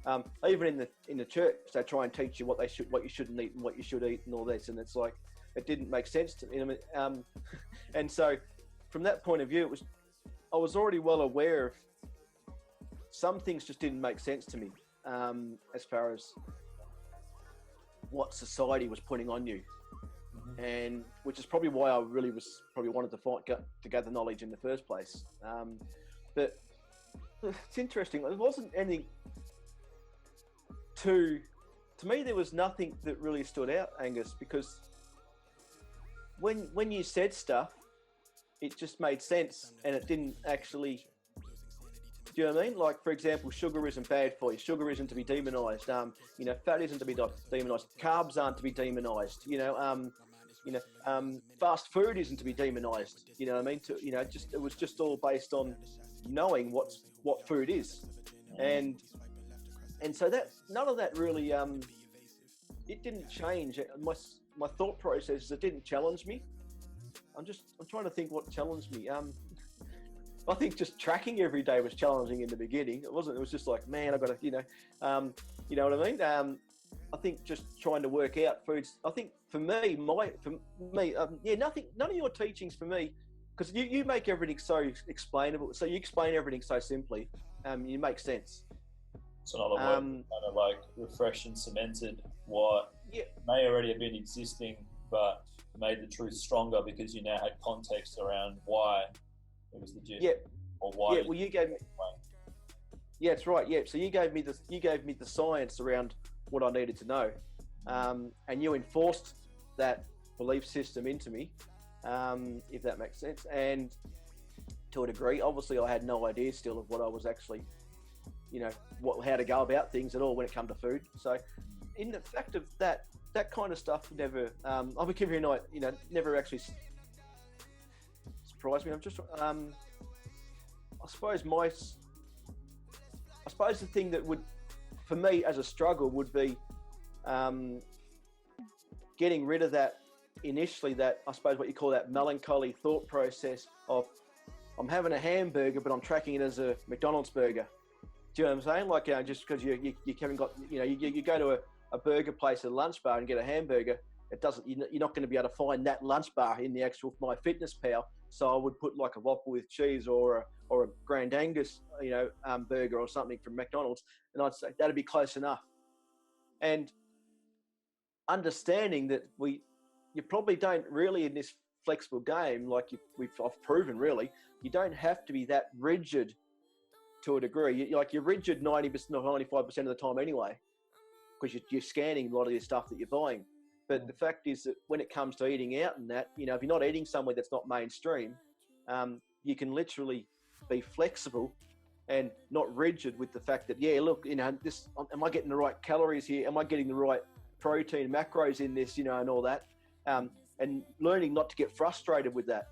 S5: I'm even in the church, they try and teach you what you shouldn't eat and what you should eat and all this, and it's like it didn't make sense to me. And so from that point of view, I was already well aware of some things just didn't make sense to me, as far as what society was putting on you. And which is probably why I really wanted to gather knowledge in the first place. But it's interesting. There wasn't anything to me. There was nothing that really stood out, Angus, because when you said stuff, it just made sense, and it didn't actually. Do you know what I mean? Like, for example, sugar isn't bad for you. Sugar isn't to be demonized. Fat isn't to be demonized. Carbs aren't to be demonized. Fast food isn't to be demonized. You know what I mean? It was just all based on knowing what food is, and so that none of that really it didn't change my thought processes. It didn't challenge me. I'm trying to think what challenged me. I think just tracking every day was challenging in the beginning. It wasn't. It was just like, man, I've got to, you know what I mean? I think just trying to work out foods. I think for me, nothing. None of your teachings for me, because you make everything so explainable. So you explain everything so simply. You make sense.
S4: So in other words, kind of like refreshed and cemented what may already have been existing, but made the truth stronger because you now had context around why it was legit.
S5: Yeah.
S4: Or why.
S5: Yeah. Well, you gave me. Yeah, that's right. Yeah. So you gave me the science around what I needed to know, and you enforced that belief system into me, if that makes sense. And to a degree, obviously, I had no idea still of what I was actually, how to go about things at all when it comes to food. So, in the fact of that kind of stuff never, I'll be giving you a night, never actually surprised me. I'm just, I suppose the thing that would, for me as a struggle, would be getting rid of that initially, that I suppose what you call that melancholy thought process of I'm having a hamburger, but I'm tracking it as a McDonald's burger. Do you know what I'm saying? Like, just because you haven't got, you go to a burger place at a lunch bar and get a hamburger, it doesn't, you're not going to be able to find that lunch bar in the actual MyFitnessPal. So I would put like a Whopper with cheese or a Grand Angus, burger or something from McDonald's, and I'd say that'd be close enough. And understanding that you probably don't really in this flexible game, like I've proven, really, you don't have to be that rigid to a degree. You're rigid 90%, 95% of the time anyway, because you're scanning a lot of your stuff that you're buying. But the fact is that when it comes to eating out and that, if you're not eating somewhere that's not mainstream, you can literally be flexible and not rigid with the fact that, this, am I getting the right calories here? Am I getting the right protein, macros in this, and all that? And learning not to get frustrated with that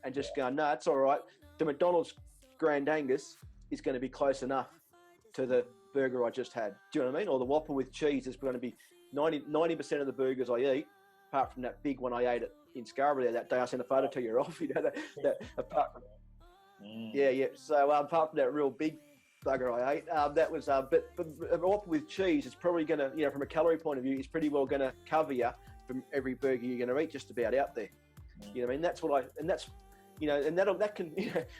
S5: and just go, no, it's all right. The McDonald's Grand Angus is going to be close enough to the burger I just had. Do you know what I mean? Or the Whopper with cheese is going to be 90% of the burgers I eat, apart from that big one I ate in Scarborough that day. I sent a photo to you off, that apart from, yeah. So apart from that real big bugger I ate, that was, but a Whopper with cheese is probably going to, from a calorie point of view, is pretty well going to cover you from every burger you're going to eat just about out there. You know what I mean? That's what and that can,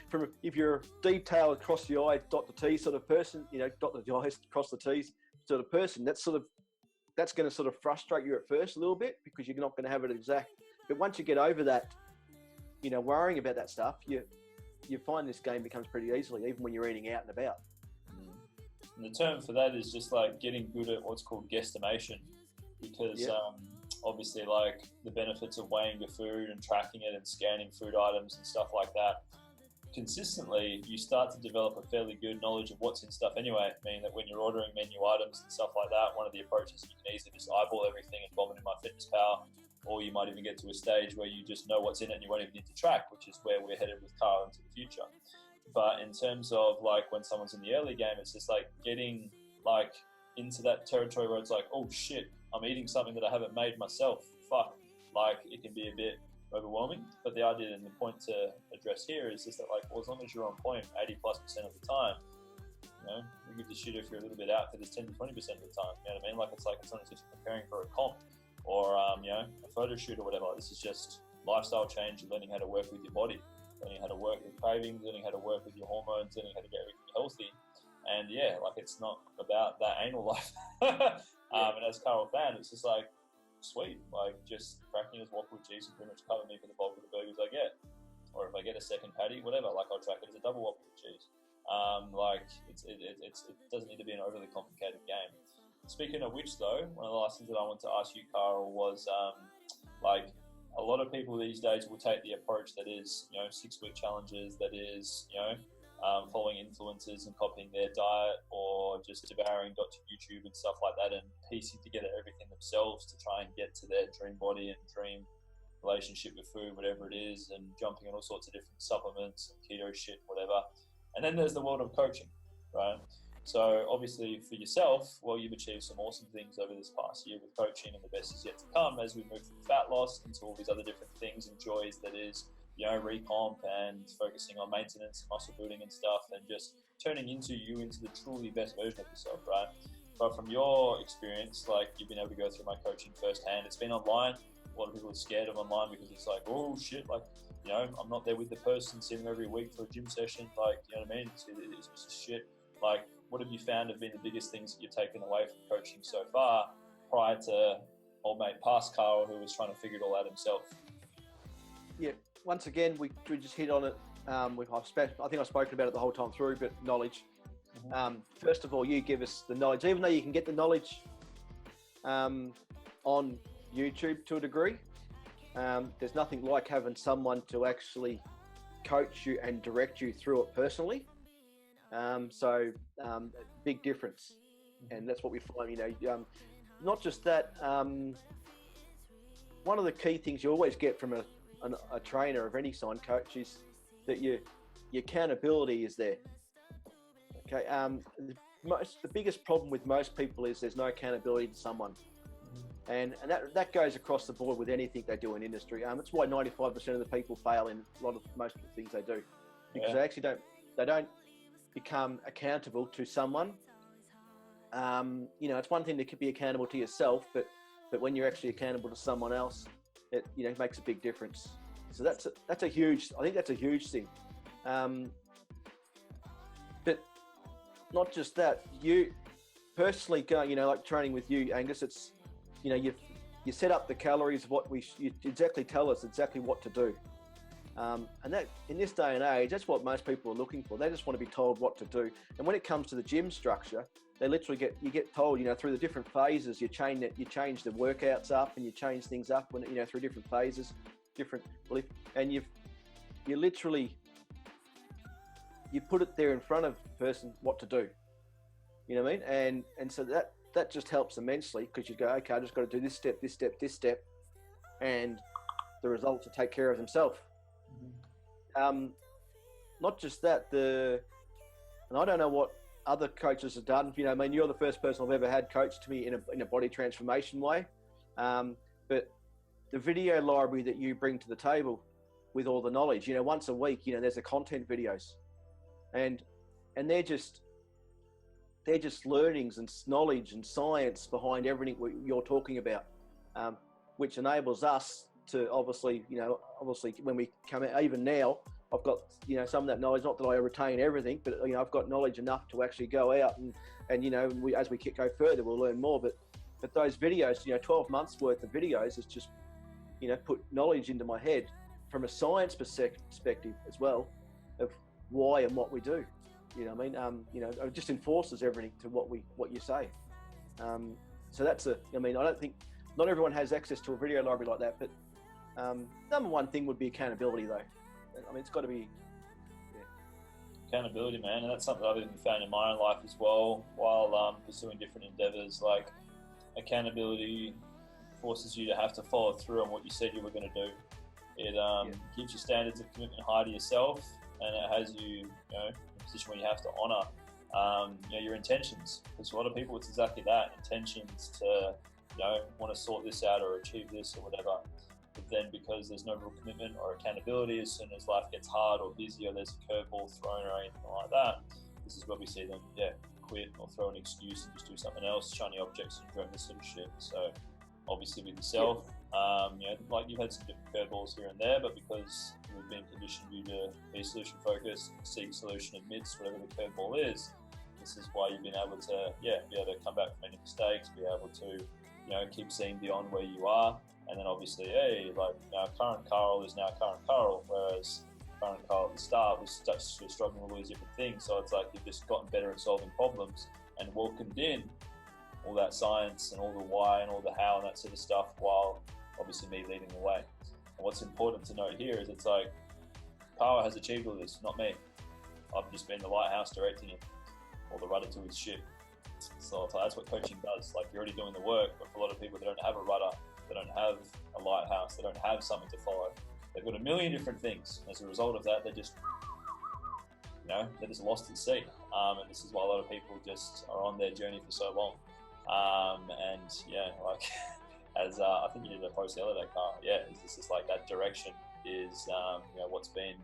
S5: from, if you're a detail across the I, dot the T sort of person, dot the I's, cross the T's sort of person, that's going to sort of frustrate you at first a little bit because you're not going to have it exact. But once you get over that, worrying about that stuff, you find this game becomes pretty easily, even when you're eating out and about.
S4: And the term for that is just like getting good at what's called guesstimation, because obviously, like the benefits of weighing your food and tracking it and scanning food items and stuff like that, consistently you start to develop a fairly good knowledge of what's in stuff anyway. I mean that when you're ordering menu items and stuff like that, one of the approaches, you can easily just eyeball everything and bomb it in MyFitnessPal, or you might even get to a stage where you just know what's in it and you won't even need to track, which is where we're headed with Carl into the future. But in terms of like when someone's in the early game, it's just like getting like into that territory where it's like, oh shit, I'm eating something that I haven't made myself. Fuck. Like, it can be a bit overwhelming. But the idea and the point to address here is just that, like, well, as long as you're on point 80+% of the time, you know, we give the shit if you're a little bit out for this 10 to 20% of the time. You know what I mean? Like, it's not as if you're preparing for a comp or, you know, a photo shoot or whatever. This is just lifestyle change and learning how to work with your body, learning how to work with cravings, learning how to work with your hormones, learning how to get everything healthy. And yeah, like, it's not about that anal life. And as Carl found, it's just like, sweet, like, just cracking as waffle cheese and pretty much cover me for the bulk of the burgers I get. Or if I get a second patty, whatever, like, I'll track it as a double waffle cheese. Like, it doesn't need to be an overly complicated game. Speaking of which, though, one of the last things that I want to ask you, Carl, was like, a lot of people these days will take the approach that is, you know, 6-week challenges, that is, you know, following influencers and copying their diet, or just devouring YouTube and stuff like that, and piecing together everything themselves to try and get to their dream body and dream relationship with food, whatever it is, and jumping on all sorts of different supplements and keto shit, whatever. And then there's the world of coaching, right? So obviously for yourself, well, you've achieved some awesome things over this past year with coaching, and the best is yet to come as we move from fat loss into all these other different things and joys that is, you know, recomp and focusing on maintenance, muscle building and stuff, and just turning into the truly best version of yourself, right? But from your experience, like, you've been able to go through my coaching firsthand. It's been online. A lot of people are scared of online because it's like, oh shit, like, you know, I'm not there with the person, seeing them every week for a gym session. Like, you know what I mean? It's just shit. Like, what have you found have been the biggest things that you've taken away from coaching so far, prior to old mate past Carl, who was trying to figure it all out himself?
S5: Yeah, once again, we just hit on it. I think I've spoken about it the whole time through, but knowledge. First of all, you give us the knowledge, even though you can get the knowledge on YouTube to a degree. There's nothing like having someone to actually coach you and direct you through it personally. Big difference. And that's what we find, you know, not just that, one of the key things you always get from a trainer of any kind, coach, is that your accountability is there. Okay. The biggest problem with most people is there's no accountability to someone. And that goes across the board with anything they do in industry. It's why 95% of the people fail in most of the things they do, because they actually don't become accountable to someone. You know, it's one thing to be accountable to yourself, but when you're actually accountable to someone else, it, you know, makes a big difference. So that's a huge thing. But not just that, you personally go, you know, like training with you, Angus, it's, you know, you set up the calories of what you exactly tell us exactly what to do. And that, in this day and age, that's what most people are looking for. They just want to be told what to do. And when it comes to the gym structure, they literally get told, you know, through the different phases, you change the workouts up, and you change things up when, you know, through different phases, and you literally, you put it there in front of the person what to do. You know what I mean? And so that just helps immensely, because you go, okay, I just got to do this step, and the results will take care of themselves. Not just that, and I don't know what other coaches have done. You know, I mean, you're the first person I've ever had coach to me in a body transformation way. But the video library that you bring to the table with all the knowledge, you know, once a week, you know, there's the content videos, and they're just learnings and knowledge and science behind everything you're talking about, which enables us to obviously when we come out, even now, I've got, you know, some of that knowledge, not that I retain everything, but, you know, I've got knowledge enough to actually go out and you know, as we go further, we'll learn more. But those videos, you know, 12 months worth of videos is just, you know, put knowledge into my head from a science perspective as well, of why and what we do. You know what I mean? You know, it just enforces everything to what you say. So that's I mean, I don't think, not everyone has access to a video library like that, but number one thing would be accountability, though. I mean, it's got to be
S4: accountability, man, and that's something I've even found in my own life as well, while pursuing different endeavors. Like, accountability forces you to have to follow through on what you said you were going to do. It keeps your standards of commitment high to yourself, and it has you, you know, in a position where you have to honour your intentions. Because a lot of people, it's exactly that, intentions to, want to sort this out or achieve this or whatever. But then because there's no real commitment or accountability, as soon as life gets hard or busy or there's a curveball thrown or anything like that, this is where we see them, quit or throw an excuse and just do something else, shiny object syndrome, this sort of shit. So obviously with yourself, like you've had some different curveballs here and there, but because we've been conditioned you to be solution focused, seek solution amidst whatever the curveball is, this is why you've been able to, be able to come back from any mistakes, be able to, keep seeing beyond where you are. And then obviously, current Carl is now current Carl, whereas current Carl at the start was struggling with all these different things. So it's like you've just gotten better at solving problems and welcomed in all that science and all the why and all the how and that sort of stuff, while obviously me leading the way. And what's important to note here is it's like Carl has achieved all this, not me. I've just been the lighthouse directing him, or the rudder to his ship. So that's what coaching does. Like, you're already doing the work, but for a lot of people, they don't have a rudder, they don't have a lighthouse, they don't have something to follow. They've got a million different things. As a result of that, they're just lost at sea. And this is why a lot of people just are on their journey for so long. As I think you did a post the other day, Carl. It's just like that direction is what's been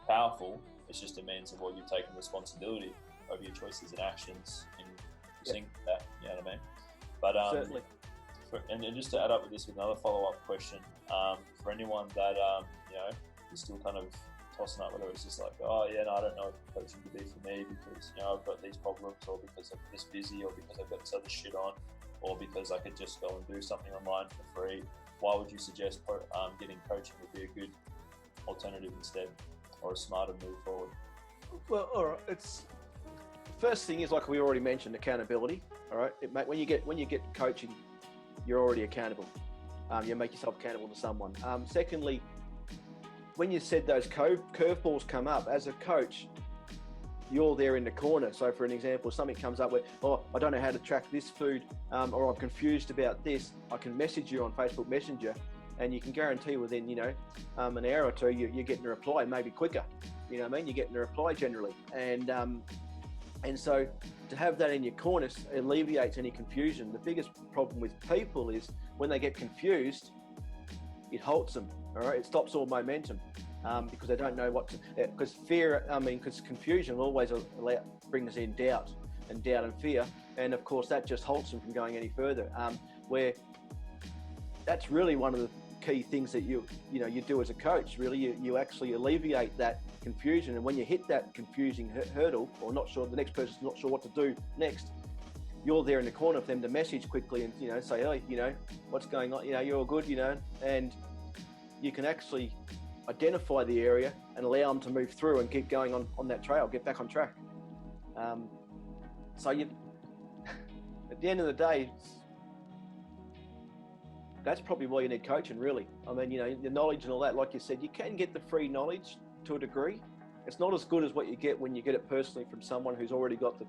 S4: powerful. It's just a means of what you've taken responsibility over your choices and actions in sync with that. You know what I mean? But
S5: Certainly.
S4: And just to add up with this with another follow-up question, for anyone that is still kind of tossing up whether it's just like, I don't know if coaching could be for me because I've got these problems, or because I'm this busy, or because I've got this other shit on, or because I could just go and do something online for free. Why would you suggest getting coaching would be a good alternative instead, or a smarter move forward?
S5: Well, all right. It's first thing is, like we already mentioned, accountability. All right, when you get coaching, you're already accountable. You make yourself accountable to someone. Secondly, when you said those curveballs come up, as a coach, you're there in the corner. So for an example, something comes up where, I don't know how to track this food, or I'm confused about this, I can message you on Facebook Messenger, and you can guarantee within, an hour or two, you're getting a reply, maybe quicker. You know what I mean? You're getting a reply generally. And so to have that in your corner alleviates any confusion. The biggest problem with people is when they get confused, it halts them, all right? It stops all momentum because they don't know what to, because because confusion will always bring us in doubt and fear. And of course, that just halts them from going any further. Where that's really one of the key things that you do as a coach. Really, you actually alleviate that confusion, and when you hit that confusing hurdle, or not sure, the next person's not sure what to do next, you're there in the corner for them to message quickly and say, hey, what's going on, you're all good, and you can actually identify the area and allow them to move through and keep going on that trail, get back on track. So you, at the end of the day, that's probably why you need coaching, really. I mean, the knowledge and all that, like you said, you can get the free knowledge to a degree. It's not as good as what you get when you get it personally from someone who's already got the,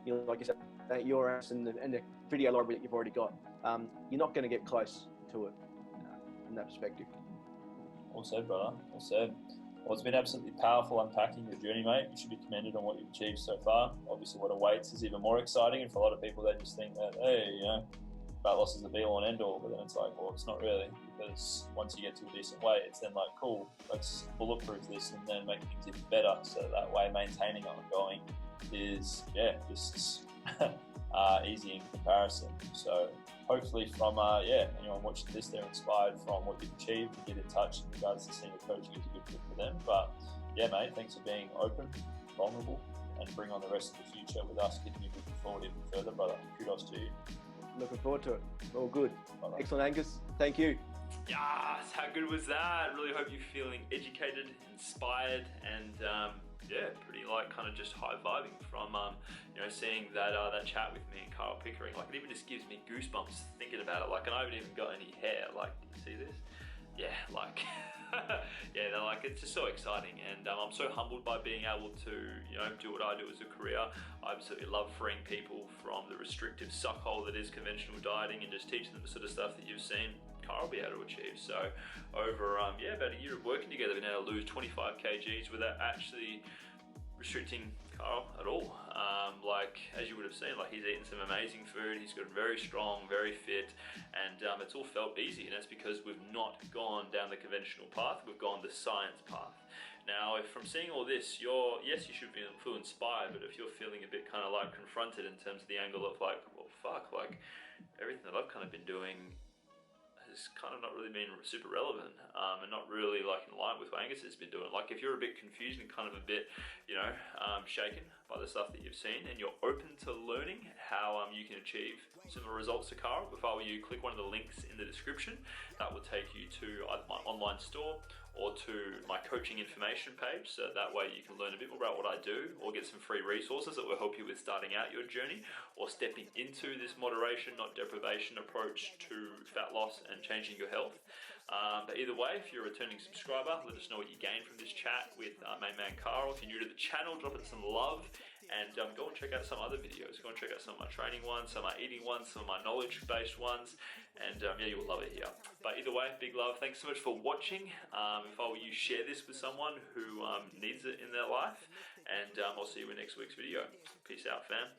S5: like you said, your ass and the video library that you've already got. You're not going to get close to it from that perspective.
S4: Well said, brother. Well said. Well, it's been absolutely powerful unpacking your journey, mate. You should be commended on what you've achieved so far. Obviously, what awaits is even more exciting, and for a lot of people, they just think that, hey, fat loss is the be-all and end-all, but then it's like, well, it's not really, because once you get to a decent weight, it's then like, cool, let's bulletproof this and then make things even better, so that way maintaining it ongoing is, just easy in comparison. So hopefully from, anyone watching this, they're inspired from what you've achieved, and get in touch in regards to seeing if coaching is a good fit for them. But yeah, mate, thanks for being open, vulnerable, and bring on the rest of the future with us, getting you moving forward even further, brother. Kudos to you.
S5: Looking forward to it. All good. Excellent, Angus. Thank you.
S1: Yes, how good was that? Really hope you're feeling educated, inspired, and pretty kind of just high vibing from seeing that chat with me and Carl Pickering. Like, it even just gives me goosebumps thinking about it. Like, and I haven't even got any hair. Like, do you see this? Yeah, like, they're like, it's just so exciting, and I'm so humbled by being able to, do what I do as a career. I absolutely love freeing people from the restrictive suckhole that is conventional dieting, and just teaching them the sort of stuff that you've seen Carl be able to achieve. So over, about a year of working together, we've been able to lose 25 kgs without actually restricting Carl at all. Like, as you would have seen, like, he's eaten some amazing food, he's gotten very strong, very fit, and it's all felt easy, and that's because we've not gone down the conventional path, we've gone the science path. Now, if from seeing all this, yes, you should feel inspired, but if you're feeling a bit kind of like confronted in terms of the angle of like, well, fuck, like, everything that I've kind of been doing has kind of not really been super relevant, and not really like in line with what Angus has been doing. Like, if you're a bit confused and kind of a bit, shaken by the stuff that you've seen, and you're open to learning how you can achieve similar results to Carl, if I were you, click one of the links in the description. That will take you to either my online store or to my coaching information page, so that way you can learn a bit more about what I do, or get some free resources that will help you with starting out your journey, or stepping into this moderation, not deprivation approach to fat loss and changing your health. But either way, if you're a returning subscriber, let us know what you gained from this chat with main man Carl. If you're new to the channel, drop it some love, and go and check out some other videos. Go and check out some of my training ones, some of my eating ones, some of my knowledge-based ones, and yeah, you'll love it here. But either way, big love. Thanks so much for watching. If I were you, share this with someone who needs it in their life, and I'll see you in next week's video. Peace out, fam.